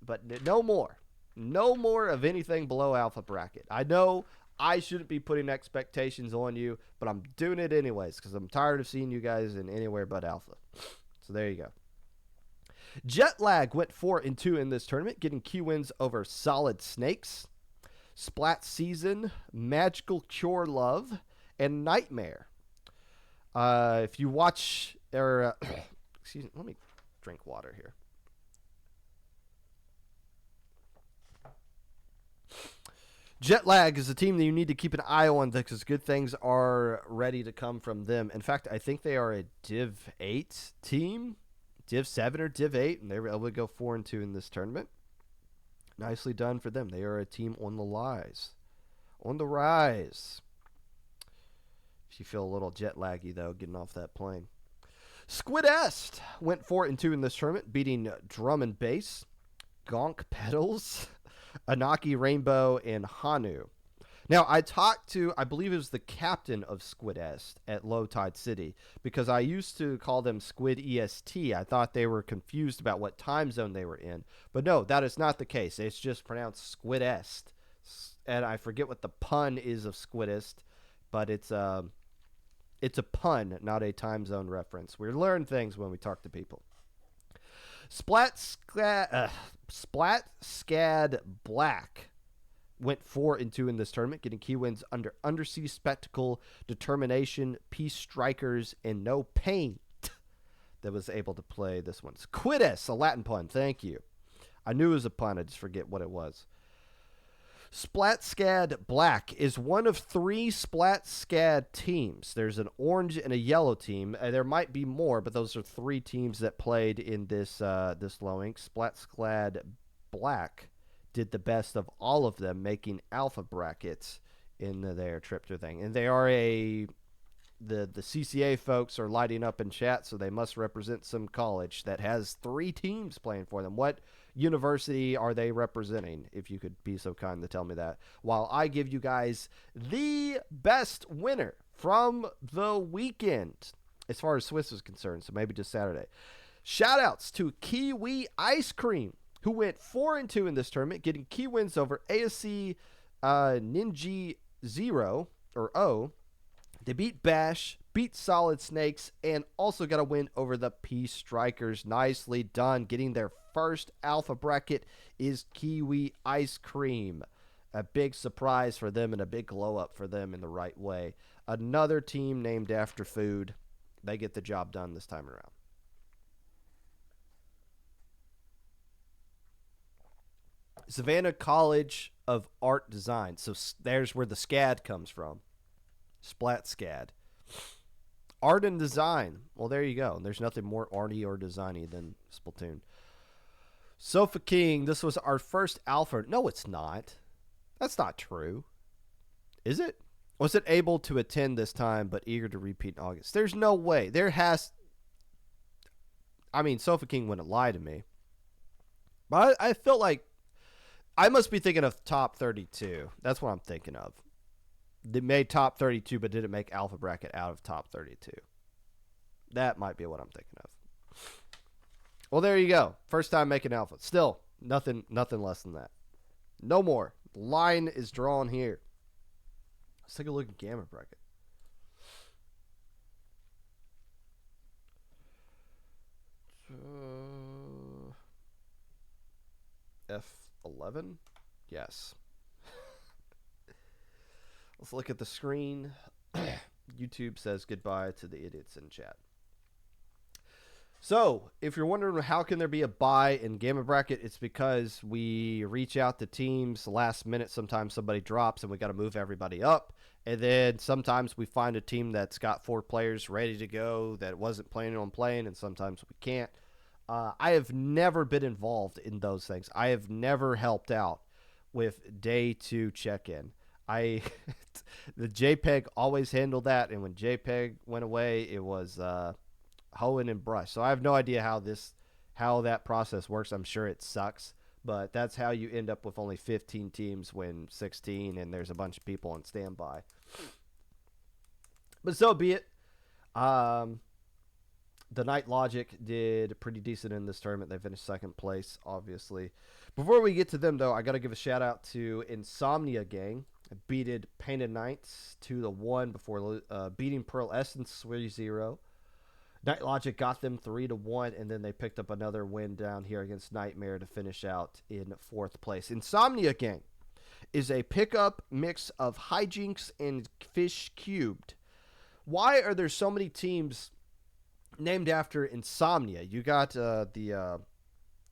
but no more. No more of anything below Alpha Bracket. I know I shouldn't be putting expectations on you, but I'm doing it anyways because I'm tired of seeing you guys in anywhere but Alpha. So there you go. Jetlag went 4-2 in this tournament, getting key wins over Solid Snakes, Splat Season, Magical Cure Love, and Nightmare. If you watch, excuse me, let me drink water here. Jet Lag is a team that you need to keep an eye on because good things are ready to come from them. In fact, I think they are a Div 8 team, Div 7 or Div 8, and they were able to go 4-2 in this tournament. Nicely done for them. They are a team on the rise. On the rise. If you feel a little jet laggy, though, getting off that plane. Squid Est went 4-2 in this tournament, beating Drum and Bass, Gonk Pedals, Anaki Rainbow, and Hanu. Now, I talked to, I believe it was the captain of Squid Est at Low Tide City, because I used to call them Squid EST. I thought they were confused about what time zone they were in. But no, that is not the case. It's just pronounced Squid Est. And I forget what the pun is of Squid Est, but it's a pun, not a time zone reference. We learn things when we talk to people. Splat Scad Black went 4-2 in this tournament, getting key wins under Undersea Spectacle, Determination, Peace Strikers, and No Paint that was able to play this one. Squidus, a Latin pun. Thank you. I knew it was a pun. I just forget what it was. Splat-Scad Black is one of 3 Splat-Scad teams. There's an orange and a yellow team. There might be more, but those are 3 teams that played in this low ink. Splat-Scad Black did the best of all of them, making alpha brackets in their trip to thing. And they are the CCA folks are lighting up in chat, so they must represent some college that has 3 teams playing for them. What university are they representing, if you could be so kind to tell me that, while I give you guys the best winner from the weekend as far as Swiss is concerned, so maybe just Saturday. Shout outs to Kiwi Ice Cream, who went 4-2 in this tournament, getting key wins over ASC Ninja 0 or O. They beat Bash, beat Solid Snakes, and also got a win over the Peace Strikers. Nicely done. Getting their first alpha bracket is Kiwi Ice Cream. A big surprise for them and a big glow up for them in the right way. Another team named after food. They get the job done this time around. Savannah College of Art Design. So there's where the SCAD comes from. Splat SCAD. Art and design. Well, there you go. There's nothing more arty or designy than Splatoon. Sofa King, this was our first alpha. No, it's not. That's not true. Is it? Was it able to attend this time but eager to repeat in August? There's no way. Sofa King wouldn't lie to me. But I felt like I must be thinking of top 32. That's what I'm thinking of. They made top 32 but didn't make alpha bracket out of top 32. That might be what I'm thinking of. Well, there you go. First time making alpha. Still, nothing less than that. No more. The line is drawn here. Let's take a look at gamma bracket. F11? Yes. Let's look at the screen. YouTube says goodbye to the idiots in chat. So, if you're wondering how can there be a bye in Gamma Bracket, it's because we reach out to teams last minute. Sometimes somebody drops and we got to move everybody up. And then sometimes we find a team that's got 4 players ready to go that wasn't planning on playing, and sometimes we can't. I have never been involved in those things. I have never helped out with day 2 check-in. The JPEG always handled that, and when JPEG went away, it was hoeing and brush. So I have no idea how that process works. I'm sure it sucks, but that's how you end up with only 15 teams when 16, and there's a bunch of people on standby. But so be it. The Night Logic did pretty decent in this tournament. They finished second place, obviously. Before we get to them, though, I got to give a shout out to Insomnia Gang. Beated Painted Knights 2-1 before beating Pearl Essence 3-0. Night Logic got them 3-1, and then they picked up another win down here against Nightmare to finish out in 4th place. Insomnia Gang is a pickup mix of hijinks and fish cubed. Why are there so many teams named after Insomnia? You got the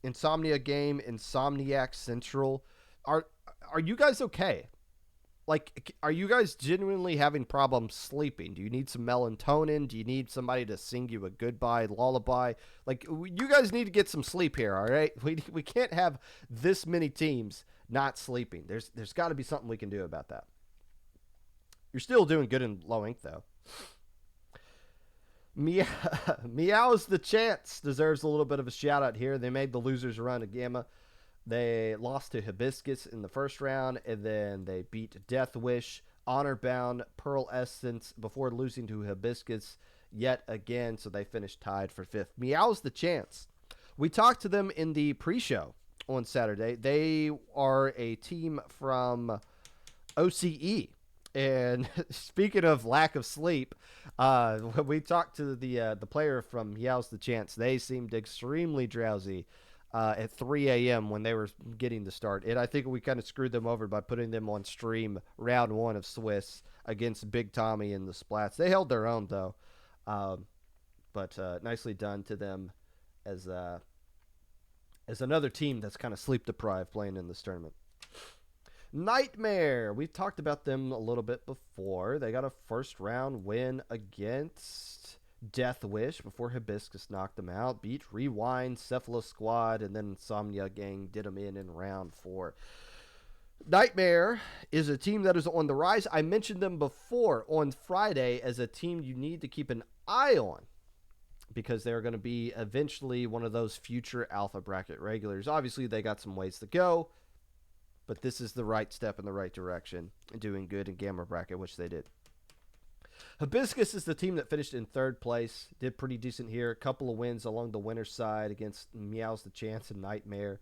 Insomnia Game, Insomniac Central. Are you guys okay? like, are you guys genuinely having problems sleeping? Do you need some melatonin? Do you need somebody to sing you a goodbye lullaby? Like, you guys need to get some sleep here, all right? We can't have this many teams not sleeping. There's got to be something we can do about that. You're still doing good in low ink, though. Meow's the Chance deserves a little bit of a shout out here. They made the losers run a Gamma. They lost to Hibiscus in the first round, and then they beat Death Wish, Honor Bound, Pearl Essence before losing to Hibiscus yet again, so they finished tied for fifth. Meow's the Chance. We talked to them in the pre-show on Saturday. They are a team from OCE. And speaking of lack of sleep, when we talked to the player from Meow's the Chance, they seemed extremely drowsy at 3 a.m. when they were getting the start. And I think we kind of screwed them over by putting them on stream round one of Swiss against Big Tommy and the Splats. They held their own, though. But nicely done to them as another team that's kind of sleep deprived playing in this tournament. Nightmare. We've talked about them a little bit before. They got a first round win against Death Wish before Hibiscus knocked them out. Beat Rewind, Cephalus Squad, and then Insomnia Gang did them in round 4. Nightmare is a team that is on the rise. I mentioned them before on Friday as a team you need to keep an eye on because they're going to be eventually one of those future alpha bracket regulars. Obviously, they got some ways to go. But this is the right step in the right direction and doing good in Gamma Bracket, which they did. Hibiscus is the team that finished in third place. Did pretty decent here. A couple of wins along the winner's side against Meow's the Chance and Nightmare.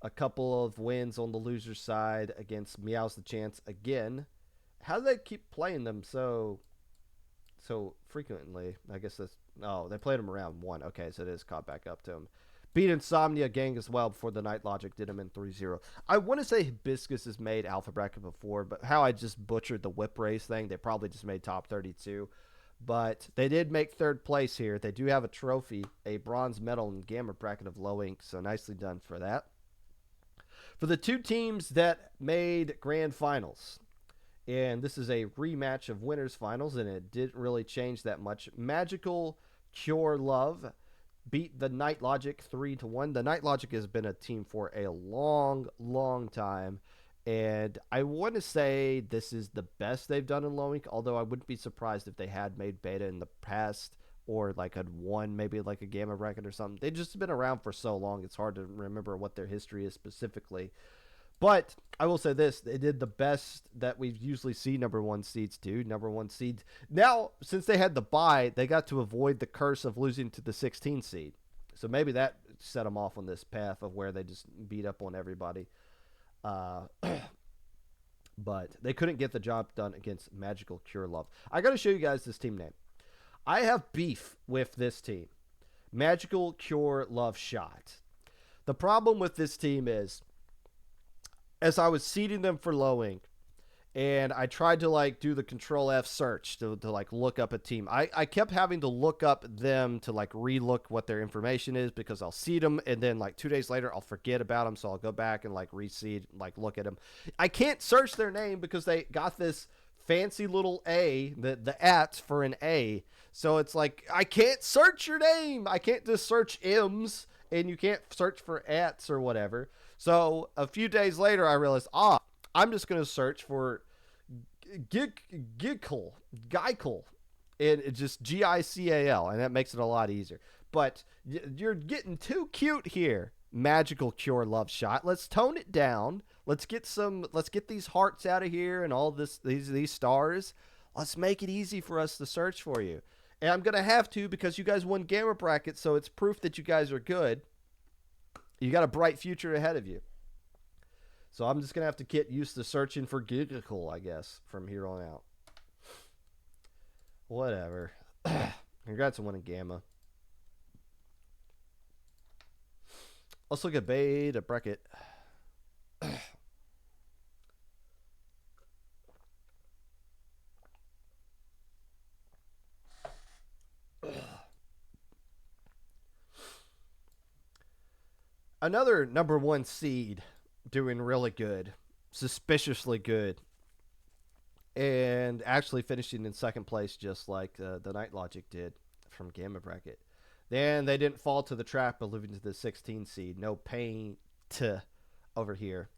A couple of wins on the loser's side against Meow's the Chance again. How do they keep playing them so frequently? I guess that's... Oh, they played them around 1. Okay, so it is caught back up to them. Beat Insomnia Gang as well before the Night Logic did him in 3-0. I want to say Hibiscus has made Alpha Bracket before, but how I just butchered the whip race thing, they probably just made top 32. But they did make third place here. They do have a trophy, a bronze medal in Gamma Bracket of low ink, so nicely done for that. For the two teams that made grand finals, and this is a rematch of winners finals, and it didn't really change that much. Magical Cure Love beat the Night Logic 3-1. The Night Logic has been a team for a long, long time. And I want to say this is the best they've done in low ink, although I wouldn't be surprised if they had made beta in the past or like had won maybe like a Gamma Bracket or something. They've just been around for so long, it's hard to remember what their history is specifically. But I will say this, they did the best that we usually see number 1 seeds do. Number 1 seeds. Now, since they had the bye, they got to avoid the curse of losing to the 16 seed. So maybe that set them off on this path of where they just beat up on everybody. But they couldn't get the job done against Magical Cure Love. I got to show you guys this team name. I have beef with this team. Magical Cure Love Shot. The problem with this team is, as I was seeding them for low ink, and I tried to like do the Control F search to like look up a team. I kept having to look up them to like re-look what their information is because I'll seed them and then like 2 days later I'll forget about them, so I'll go back and like reseed, like look at them. I can't search their name because they got this fancy little A, the at for an A. So it's like I can't search your name. I can't just search M's and you can't search for ats or whatever. So a few days later, I realized, I'm just going to search for Gical, and it's just Gical, and that makes it a lot easier. But you're getting too cute here, Magical Cure Love Shot. Let's tone it down. Let's get these hearts out of here and all these stars. Let's make it easy for us to search for you. And I'm going to have to because you guys won Gamma Bracket, so it's proof that you guys are good. You got a bright future ahead of you. So I'm just going to have to get used to searching for Gigacle, I guess, from here on out. Whatever. Congrats on winning Gamma. Let's look at Beta Bracket. Another number 1 seed doing really good. Suspiciously good. and actually finishing in second place just like the Night Logic did from Gamma Bracket. Then they didn't fall to the trap of moving to the 16 seed. No pain to over here.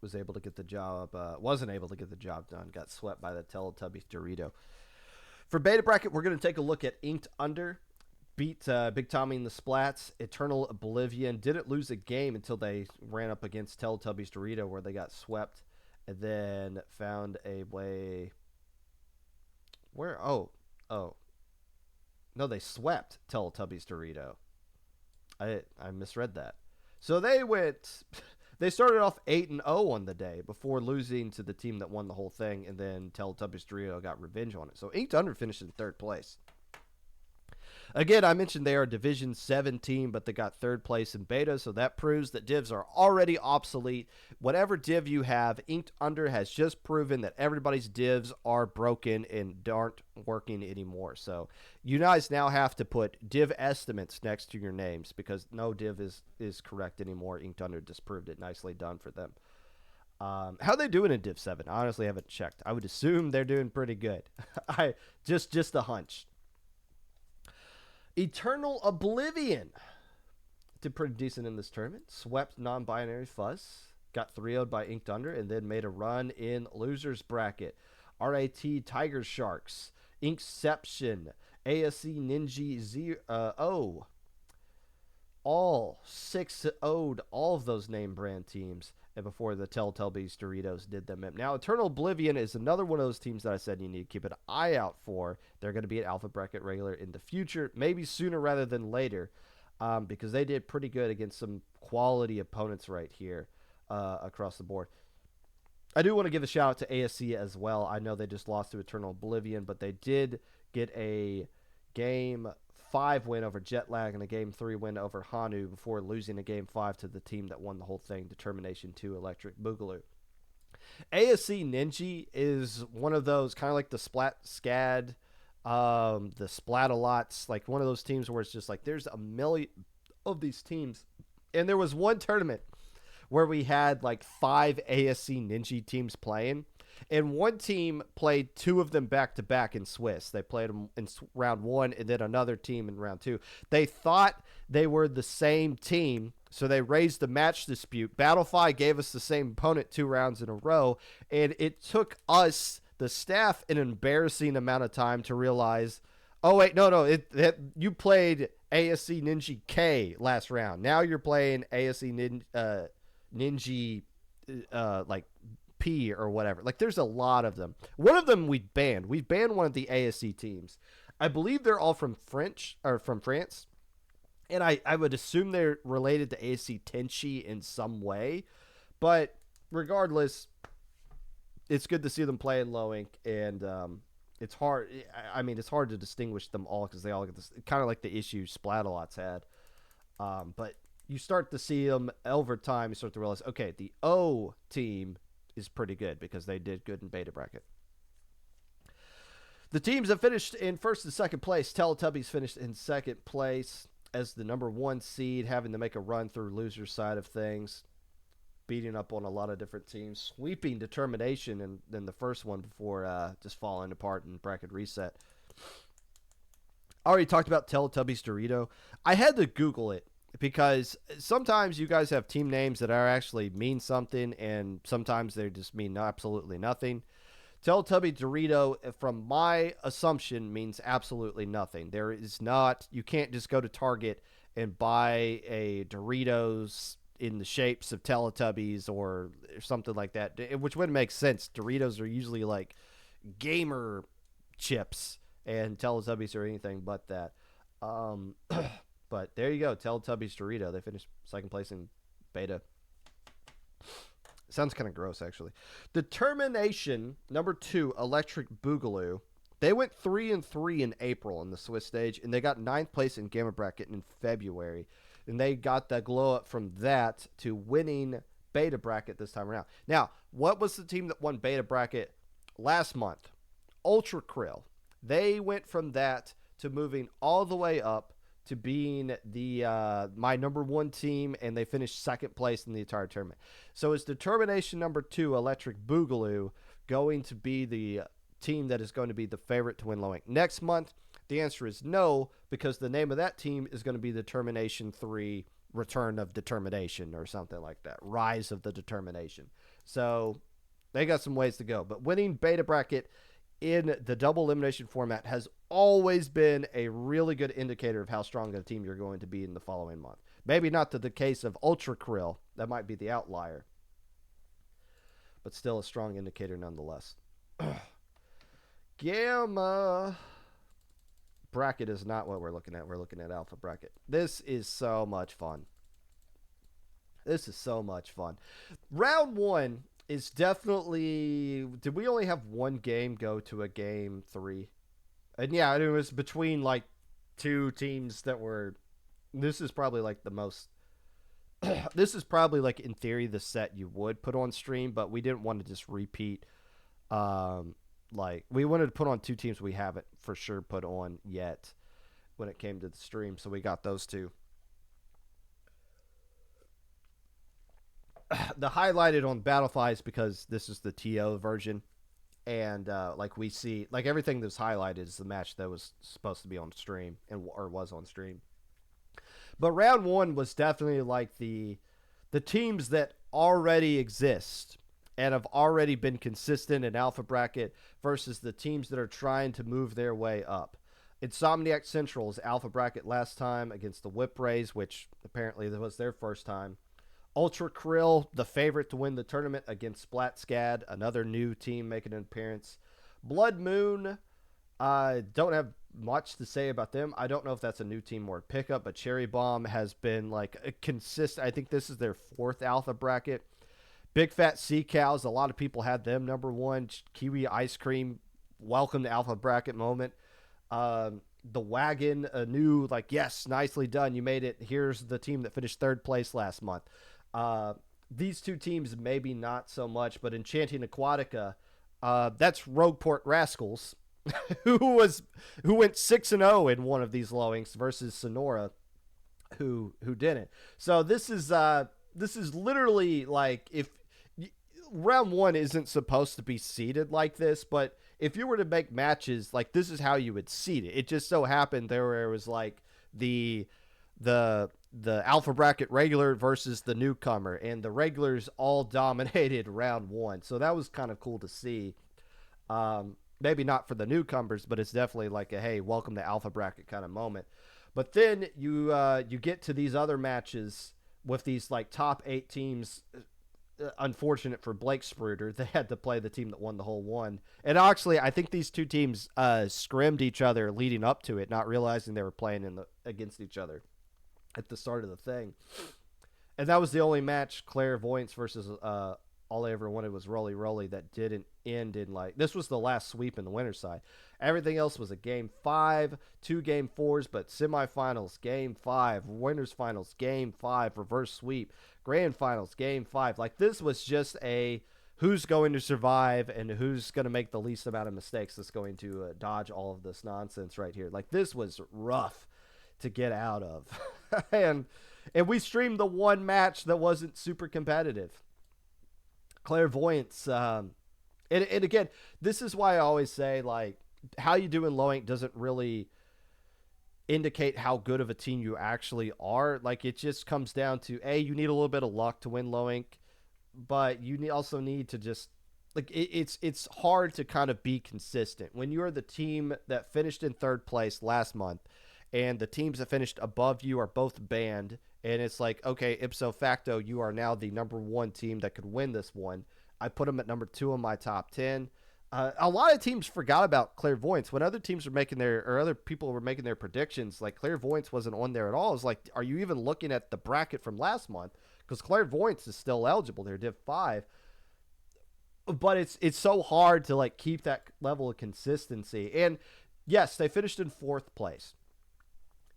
Was able to get the job, wasn't able to get the job done. Got swept by the Teletubbies Dorito. For Beta Bracket, we're going to take a look at Inked Under. Beat Big Tommy and the Splats. Eternal Oblivion didn't lose a game until they ran up against Teletubbies Dorito, where they got swept, and then found a way. Where? Oh, no, they swept Teletubbies Dorito. I misread that. So they went. They started off 8-0 on the day before losing to the team that won the whole thing, and then Teletubbies Dorito got revenge on it. So Inked Under finished in third place. Again, I mentioned they are a Division 7 team, but they got third place in beta, so that proves that divs are already obsolete. Whatever div you have, Inked Under has just proven that everybody's divs are broken and aren't working anymore. So you guys now have to put div estimates next to your names because no div is correct anymore. Inked Under disproved it. Nicely done for them. How are they doing in Div 7? I honestly haven't checked. I would assume they're doing pretty good. Just a hunch. Eternal Oblivion did pretty decent in this tournament. Swept non-binary Fuzz. Got 3-0'd by Inked Under and then made a run in losers bracket. RAT Tiger Sharks. Inkception. ASC Ninja Zero. All 6-0'd all of those name brand teams. And before the Teletubbies Doritos did them in. Now, Eternal Oblivion is another one of those teams that I said you need to keep an eye out for. They're going to be at Alpha Bracket regular in the future, maybe sooner rather than later, because they did pretty good against some quality opponents right here across the board. I do want to give a shout out to ASC as well. I know they just lost to Eternal Oblivion, but they did get a Game 5 win over Jetlag and a Game 3 win over Hanu before losing a Game 5 to the team that won the whole thing, Determination 2 Electric Boogaloo. ASC Ninja is one of those, kind of like the Splat Scad, the Splat-A-Lots, like one of those teams where it's just like there's a million of these teams. And there was one tournament where we had like 5 ASC Ninja teams playing. And one team played 2 of them back-to-back in Swiss. They played them in round 1 and then another team in round 2. They thought they were the same team, so they raised the match dispute. Battlefy gave us the same opponent 2 rounds in a row, and it took us, the staff, an embarrassing amount of time to realize, oh, wait, no, you played ASC Ninja K last round. Now you're playing ASC Ninja, like, P or whatever. Like, there's a lot of them. One of them we've banned. We've banned one of the ASC teams. I believe they're all from France. And I would assume they're related to ASC Tenchi in some way. But regardless, it's good to see them play in low ink. And it's hard. I mean, it's hard to distinguish them all because they all get this, kind of like the issue Splat-A-Lots had. But you start to see them over time. You start to realize, okay, the O team is pretty good because they did good in beta bracket. The teams that finished in first and second place, Teletubbies finished in second place as the number 1 seed, having to make a run through loser side of things, beating up on a lot of different teams, sweeping Determination in the first one before just falling apart in bracket reset. I already talked about Teletubbies Dorito. I had to Google it because sometimes you guys have team names that are actually mean something, and sometimes they just mean absolutely nothing. Teletubby Dorito, from my assumption, means absolutely nothing. There is not, you can't just go to Target and buy a Doritos in the shapes of Teletubbies or something like that, which wouldn't make sense. Doritos are usually like gamer chips, and Teletubbies are anything but that. But there you go, Teletubbies Dorito. They finished second place in beta. Sounds kind of gross, actually. Determination, number 2, Electric Boogaloo. They went 3-3 in April in the Swiss stage, and they got 9th place in Gamma Bracket in February. And they got the glow up from that to winning Beta Bracket this time around. Now, what was the team that won Beta Bracket last month? Ultra Krill. They went from that to moving all the way up to being the my number 1 team, and they finished second place in the entire tournament. So it's Determination number 2, Electric Boogaloo, going to be the team that is going to be the favorite to win Low Inc. Next month, the answer is no, because the name of that team is going to be the Determination 3 Return of Determination or something like that. Rise of the Determination. So they got some ways to go. But winning beta bracket in the double elimination format has always been a really good indicator of how strong of a team you're going to be in the following month. Maybe not to the case of Ultra Krill. That might be the outlier. But still a strong indicator nonetheless. Gamma bracket is not what we're looking at. We're looking at alpha bracket. This is so much fun. This is so much fun. Round 1 is definitely... Did we only have one game go to a game 3? And yeah, it was between like two teams that were... This is probably like the most... This is probably like in theory the set you would put on stream, but we didn't want to just repeat... Like, we wanted to put on two teams we haven't for sure put on yet when it came to the stream, so we got those two. The highlighted on Battlefy is because this is the TO version, and like we see, like everything that's highlighted is the match that was supposed to be on stream or was on stream. But round 1 was definitely like the teams that already exist and have already been consistent in alpha bracket versus the teams that are trying to move their way up. Insomniac Central's alpha bracket last time against the Whip Rays, which apparently was their first time. Ultra Krill, the favorite to win the tournament against Splat Scad, another new team making an appearance. Blood Moon, I don't have much to say about them. I don't know if that's a new team or a pickup, but Cherry Bomb has been like a consistent. I think this is their 4th alpha bracket. Big Fat Sea Cows, a lot of people had them number 1. Kiwi Ice Cream, welcome to alpha bracket moment. The Wagon, a new, like, yes, nicely done. You made it. Here's the team that finished 3rd place last month. These two teams, maybe not so much, but Enchanting Aquatica, that's Rogueport Rascals, who went 6-0 in one of these Low-Inks versus Sonora, who didn't. So this is literally like, if round 1 isn't supposed to be seeded like this, but if you were to make matches, like, this is how you would seed it. It just so happened there was like the alpha bracket regular versus the newcomer, and the regulars all dominated round 1. So that was kind of cool to see. Maybe not for the newcomers, but it's definitely like a, hey, welcome to alpha bracket kind of moment. But then you get to these other matches with these like top 8 teams. Unfortunate for Blake Spruder, they had to play the team that won the whole one. And actually, I think these two teams scrimmed each other leading up to it, not realizing they were playing against each other at the start of the thing. And that was the only match, Clairvoyance versus All I Ever Wanted Was Rolly Rolly, that didn't end in like... This was the last sweep in the winner's side. Everything else was a game 5, 2 game 4s, but semifinals, game 5, winners finals, game 5, reverse sweep, grand finals, game 5. Like, this was just a who's going to survive and who's going to make the least amount of mistakes that's going to dodge all of this nonsense right here. Like, this was rough to get out of. and we streamed the one match that wasn't super competitive. Clairvoyance. And again, this is why I always say, like, how you do in Low Inc doesn't really indicate how good of a team you actually are. Like, it just comes down to, A, you need a little bit of luck to win Low Inc, but you also need to just, like, it's hard to kind of be consistent. When you're the team that finished in 3rd place last month and the teams that finished above you are both banned, and it's like, okay, ipso facto, you are now the number 1 team that could win this one. I put them at number 2 on my top 10. A lot of teams forgot about Clairvoyance when other teams were making other people were making their predictions. Like, Clairvoyance wasn't on there at all. It's like, are you even looking at the bracket from last month? Because Clairvoyance is still eligible. They're Div 5. But it's so hard to, like, keep that level of consistency. And yes, they finished in 4th place.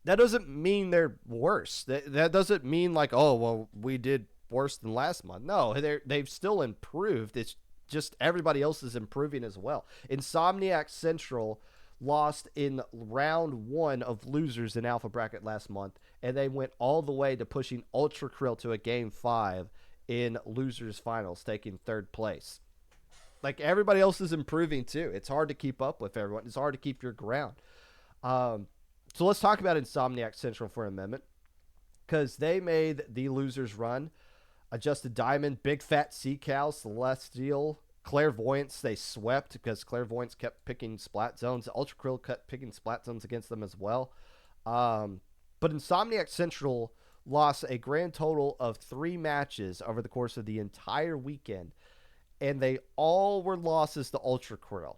That doesn't mean they're worse. That doesn't mean like, oh, well, we did worse than last month. No, they've still improved. It's just everybody else is improving as well. Insomniac Central lost in round 1 of losers in alpha bracket last month, and they went all the way to pushing Ultra Krill to a game 5 in losers finals, taking 3rd place. Like everybody else is improving too. It's hard to keep up with everyone. It's hard to keep your ground. Um, so let's talk about Insomniac Central for a minute because they made the losers run. Adjusted Diamond, Big Fat Sea Cow, Celestial, Clairvoyance, they swept because Clairvoyance kept picking splat zones. Ultra Krill kept picking splat zones against them as well. But Insomniac Central lost a grand total of 3 matches over the course of the entire weekend, and they all were losses to Ultra Krill.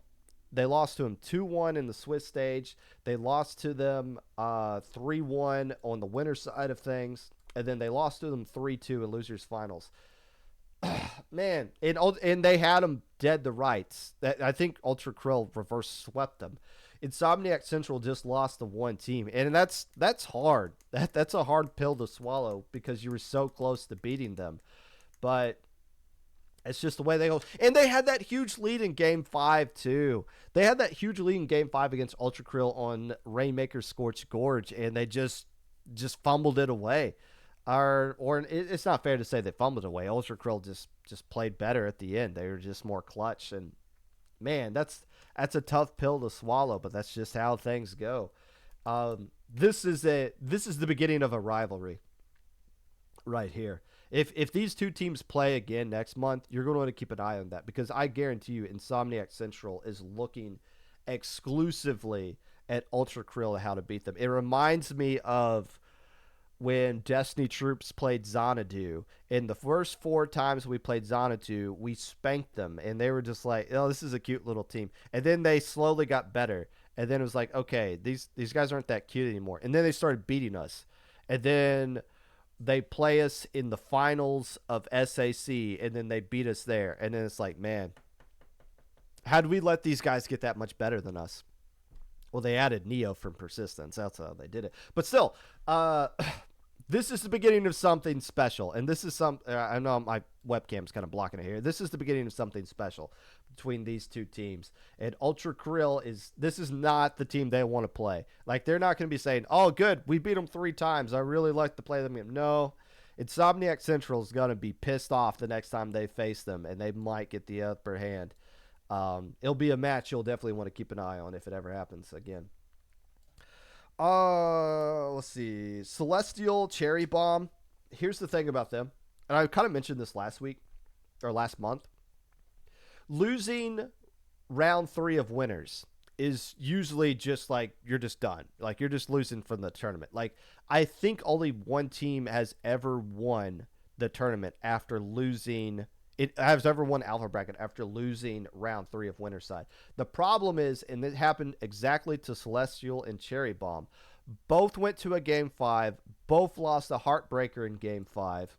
They lost to him 2-1 in the Swiss stage. They lost to them 3-1 on the winner side of things. And then they lost to them 3-2 in losers finals. Man, and they had them dead to rights. I think Ultra Krill reverse swept them. Insomniac Central just lost to one team, and that's hard. That's a hard pill to swallow because you were so close to beating them. But it's just the way they go. And they had that huge lead in Game 5, too. They had that huge lead in Game 5 against Ultra Krill on Rainmaker Scorched Gorge, and they just fumbled it away. Or it's not fair to say they fumbled it away. Ultra Krill just played better at the end. They were just more clutch. And, man, that's a tough pill to swallow, but that's just how things go. This is the beginning of a rivalry right here. If these two teams play again next month, you're going to want to keep an eye on that because I guarantee you Insomniac Central is looking exclusively at Ultra Krill and how to beat them. It reminds me of when Destiny Troops played Xanadu. In the first 4 times we played Xanadu, we spanked them, and they were just like, oh, this is a cute little team. And then they slowly got better, and then it was like, okay, these guys aren't that cute anymore. And then they started beating us. And then they play us in the finals of SAC, and then they beat us there. And then it's like, man, how did we let these guys get that much better than us? Well, they added Neo from Persistence. That's how they did it. But still, this is the beginning of something special. And this is I know my webcam's kind of blocking it here. This is the beginning of something special between these two teams. And Ultra Krill this is not the team they want to play. Like, they're not going to be saying, oh, good, we beat them 3 times. I really like to play them. No, Insomniac Central is going to be pissed off the next time they face them, and they might get the upper hand. It'll be a match you'll definitely want to keep an eye on if it ever happens again. Let's see. Celestial, Cherry Bomb. Here's the thing about them, and I kind of mentioned this last week or last month. Losing round 3 of winners is usually just like you're just done. Like, you're just losing from the tournament. Like, I think only one team has ever won the tournament after losing. It has ever won Alpha Bracket after losing round 3 of winner's side. The problem is, and it happened exactly to Celestial and Cherry Bomb, both went to a Game 5, both lost a heartbreaker in Game 5.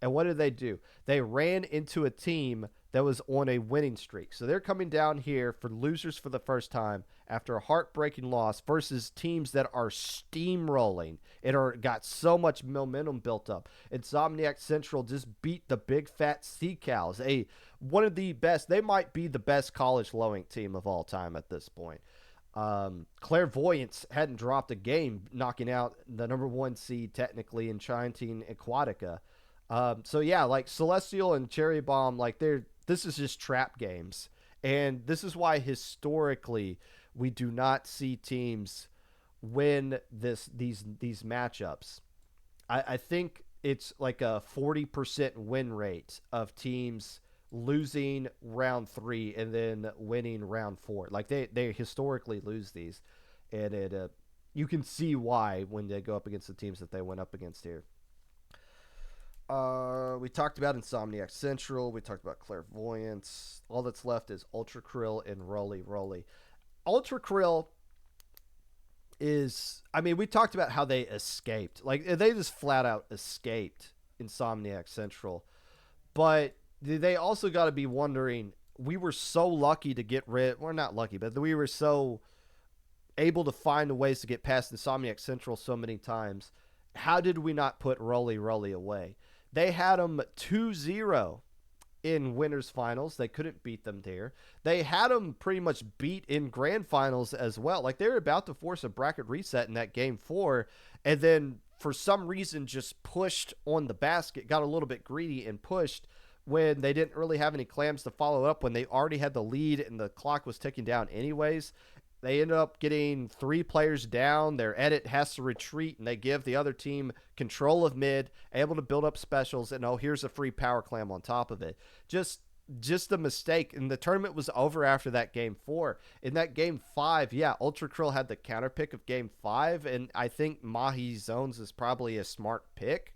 And what did they do? They ran into a team that was on a winning streak. So they're coming down here for losers for the first time after a heartbreaking loss versus teams that are steamrolling and got so much momentum built up. Insomniac Central just beat the Big Fat Sea Cows, one of the best. They might be the best college low-ink team of all time at this point. Clairvoyance hadn't dropped a game, knocking out the number 1 seed technically in Chanting Aquatica. So yeah, like Celestial and Cherry Bomb, like this is just trap games. And this is why historically we do not see teams win these matchups. I think it's like a 40% win rate of teams losing round 3 and then winning round 4. Like they historically lose these, and you can see why when they go up against the teams that they went up against here. We talked about Insomniac Central. We talked about Clairvoyance. All that's left is Ultra Krill and Roly Roly. Ultra Krill we talked about how they escaped. Like, they just flat out escaped Insomniac Central. But they also got to be wondering, we were so lucky to get rid, well, not lucky, but we were so able to find ways to get past Insomniac Central so many times. How did we not put Roly Roly away? They had them 2-0 in winners finals. They couldn't beat them there. They had them pretty much beat in grand finals as well. Like, they were about to force a bracket reset in that Game 4, and then for some reason just pushed on the basket, got a little bit greedy and pushed, when they didn't really have any clams to follow up, when they already had the lead and the clock was ticking down anyways. They ended up getting 3 players down. Their edit has to retreat, and they give the other team control of mid, able to build up specials, and here's a free power clam on top of it. Just a mistake, and the tournament was over after that game 4. In that game 5, yeah, Ultra Krill had the counter pick of game 5, and I think Mahi Zones is probably a smart pick,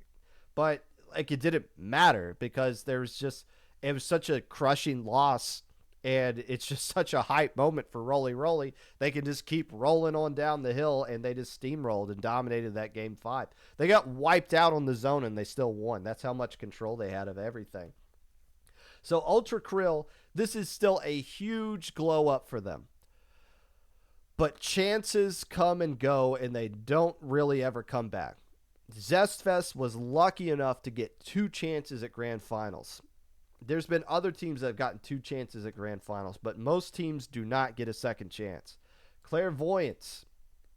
but like it didn't matter because it was such a crushing loss, and it's just such a hype moment for Roly Roly. They can just keep rolling on down the hill, and they just steamrolled and dominated that game 5. They got wiped out on the zone, and they still won. That's how much control they had of everything. So Ultra Krill, this is still a huge glow up for them. But chances come and go, and they don't really ever come back. Zestfest was lucky enough to get 2 chances at grand finals. There's been other teams that have gotten 2 chances at grand finals, but most teams do not get a second chance. Clairvoyance,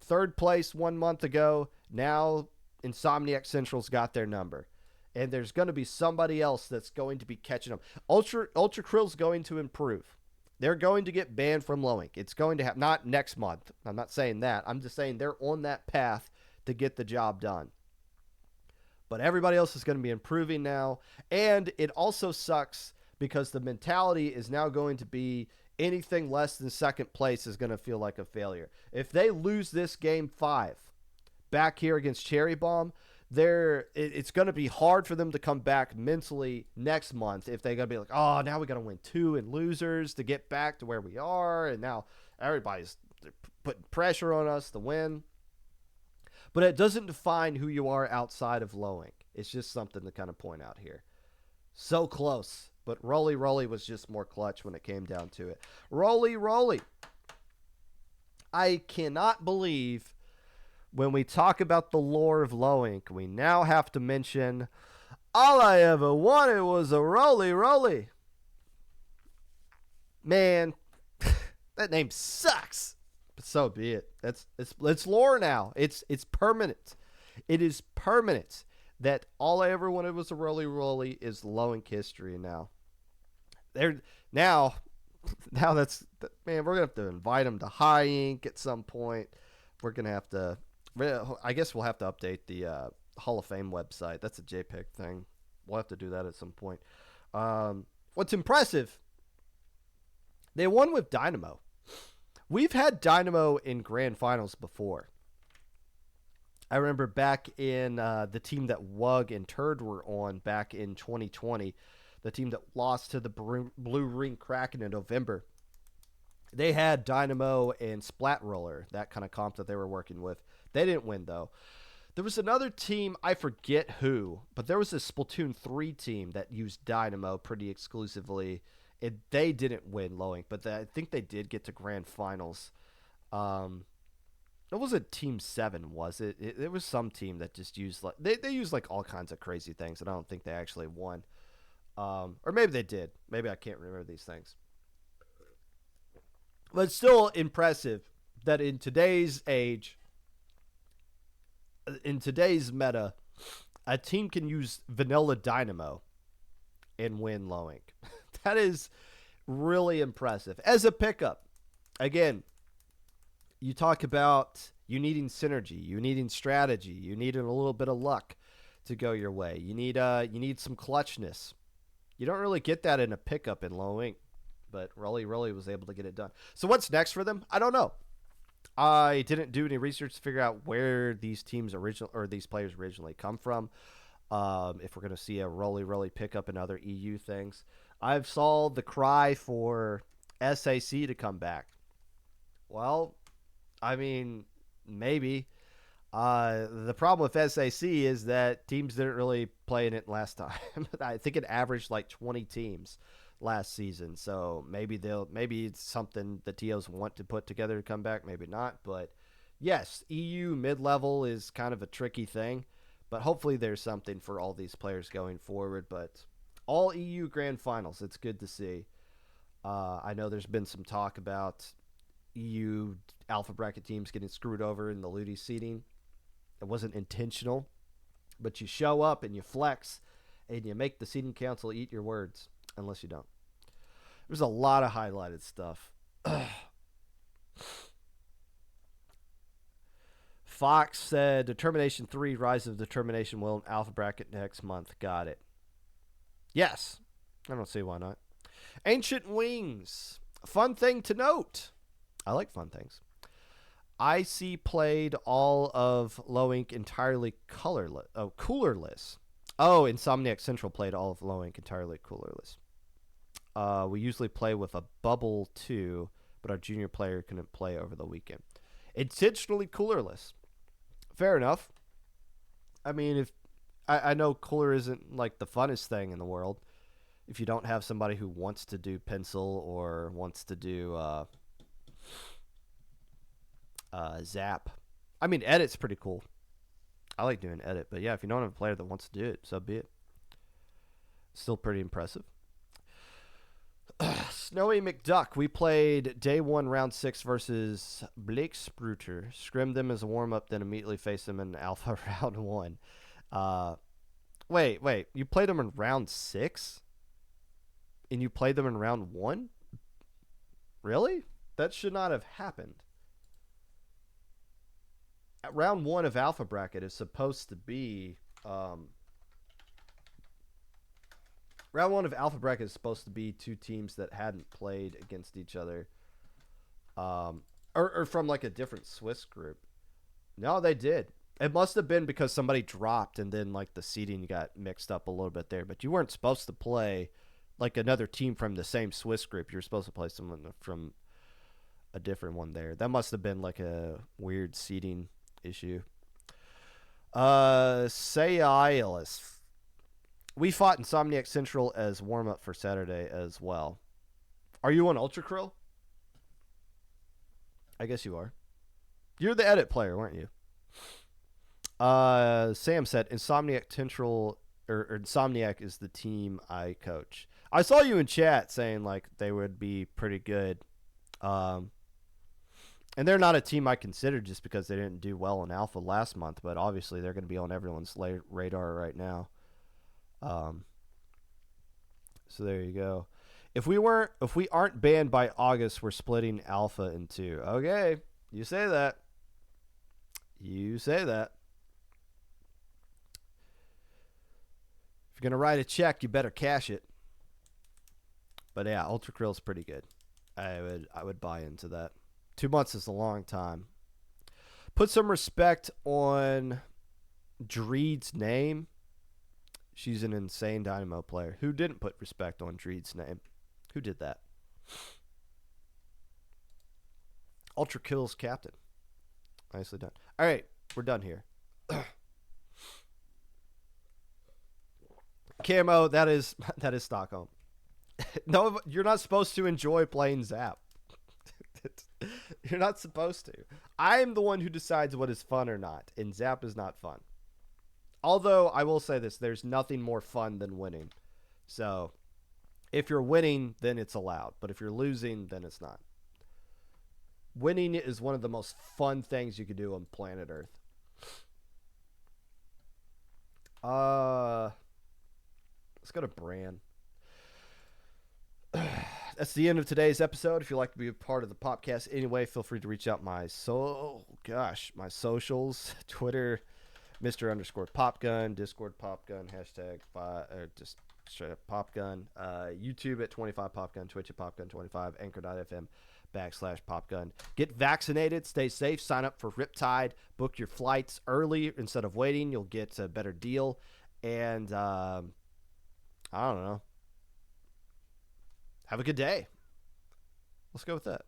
3rd place 1 month ago. Now Insomniac Central's got their number. And there's going to be somebody else that's going to be catching them. Ultra Krill's going to improve. They're going to get banned from Loink. It's going to have, not next month. I'm not saying that. I'm just saying they're on that path to get the job done. But everybody else is going to be improving now. And it also sucks because the mentality is now going to be anything less than second place is going to feel like a failure. If they lose this game 5 back here against Cherry Bomb, it's going to be hard for them to come back mentally next month if they're going to be like, oh, now we got to win 2 and losers to get back to where we are. And now everybody's putting pressure on us to win. But it doesn't define who you are outside of Loink. It's just something to kind of point out here. So close. But Roly Roly was just more clutch when it came down to it. Roly Roly. I cannot believe when we talk about the lore of Loink, we now have to mention all I ever wanted was a Roly Roly. Man, that name sucks. But so be it. It's lore now. It's permanent. It is permanent that all I ever wanted was a Roly Roly is Loink history now. Now that's, man, we're gonna have to invite them to High Ink at some point. We're gonna have to, I guess we'll have to update the Hall of Fame website. That's a JPEG thing. We'll have to do that at some point. What's impressive, they won with Dynamo. We've had Dynamo in grand finals before. I remember back in the team that Wug and Turd were on back in 2020, the team that lost to the Blue Ring Kraken in November. They had Dynamo and Splat Roller, that kind of comp that they were working with. They didn't win, though. There was another team, I forget who, but there was a Splatoon 3 team that used Dynamo pretty exclusively. They didn't win Loink, but I think they did get to grand finals. It wasn't Team 7, was it? It was some team that just used, like, they used like all kinds of crazy things, and I don't think they actually won. Or maybe they did. Maybe I can't remember these things. But it's still impressive that in today's age, in today's meta, a team can use vanilla Dynamo and win Loink. That is really impressive. As a pickup, again, you talk about you needing synergy, you needing strategy, you needing a little bit of luck to go your way. You need some clutchness. You don't really get that in a pickup in Loink, but Roly Roly was able to get it done. So what's next for them? I don't know. I didn't do any research to figure out where these teams these players originally come from. If we're going to see a Roly Roly pickup and other EU things. I've saw the cry for SAC to come back. Well, I mean, maybe. The problem with SAC is that teams didn't really play in it last time. I think it averaged like 20 teams last season. So maybe it's something the TOs want to put together to come back. Maybe not. But yes, EU mid-level is kind of a tricky thing. But hopefully there's something for all these players going forward. But all EU grand finals, it's good to see. I know there's been some talk about EU alpha bracket teams getting screwed over in the Ludi seeding. It wasn't intentional, but you show up and you flex, And you make the seating council eat your words, unless you don't. There's a lot of highlighted stuff. Fox said Determination 3 Rise of Determination will alpha bracket next month. Got it. Yes. I don't see why not. Ancient Wings. Fun thing to note. I like fun things. IC played all of Low Ink entirely coolerless. Oh, Insomniac Central played all of Low Ink entirely coolerless. We usually play with a bubble too, but our junior player couldn't play over the weekend. Intentionally coolerless. Fair enough. I mean, if I know cooler isn't like the funnest thing in the world. If you don't have somebody who wants to do pencil or wants to do zap. I mean, edit's pretty cool. I like doing edit, but yeah, if you don't have a player that wants to do it, so be it. Still pretty impressive. Snowy McDuck. We played day 1, round 6 versus Blake Spruter. Scrimmed them as a warm-up, then immediately faced them in alpha round 1. Wait. You played them in round 6? And you played them in round 1? Really? That should not have happened. Round 1 of alpha bracket is supposed to be... Round 1 of alpha bracket is supposed to be 2 teams that hadn't played against each other. Or from like a different Swiss group. No, they did. It must have been because somebody dropped and then like the seeding got mixed up a little bit there. But you weren't supposed to play like another team from the same Swiss group. You were supposed to play someone from a different one there. That must have been like a weird seeding issue. Sayailis. We fought Insomniac Central as warm-up for Saturday as well. Are you on Ultra Krill? I guess you are. You're the edit player, weren't you? Sam said Insomniac Central or Insomniac is the team I coach. I saw you in chat saying like they would be pretty good. And they're not a team I considered just because they didn't do well in Alpha last month, but obviously they're going to be on everyone's radar right now. So there you go. If we aren't banned by August, we're splitting Alpha in 2. Okay, you say that. You say that. If you're gonna write a check, you better cash it. But yeah, Ultra Krill's pretty good. I would buy into that. 2 months is a long time. Put some respect on Dreed's name. She's an insane Dynamo player. Who didn't put respect on Dreed's name? Who did that? Ultra Kill's captain. Nicely done. All right, we're done here. Camo, that is Stockholm. No, you're not supposed to enjoy playing Zap. You're not supposed to. I'm the one who decides what is fun or not, and Zap is not fun. Although, I will say this, there's nothing more fun than winning. So, if you're winning, then it's allowed. But if you're losing, then it's not. Winning is one of the most fun things you could do on planet Earth. Let's go to Bran. That's the end of today's episode. If you'd like to be a part of the Popcast anyway, feel free to reach out my socials, Twitter, Mr_Popgun, Discord Popgun, hashtag just straight up Popgun, YouTube at 25Popgun, Twitch at Popgun25, Anchor.fm/Popgun. Get vaccinated, stay safe, sign up for Riptide, book your flights early instead of waiting. You'll get a better deal. And I don't know. Have a good day. Let's go with that.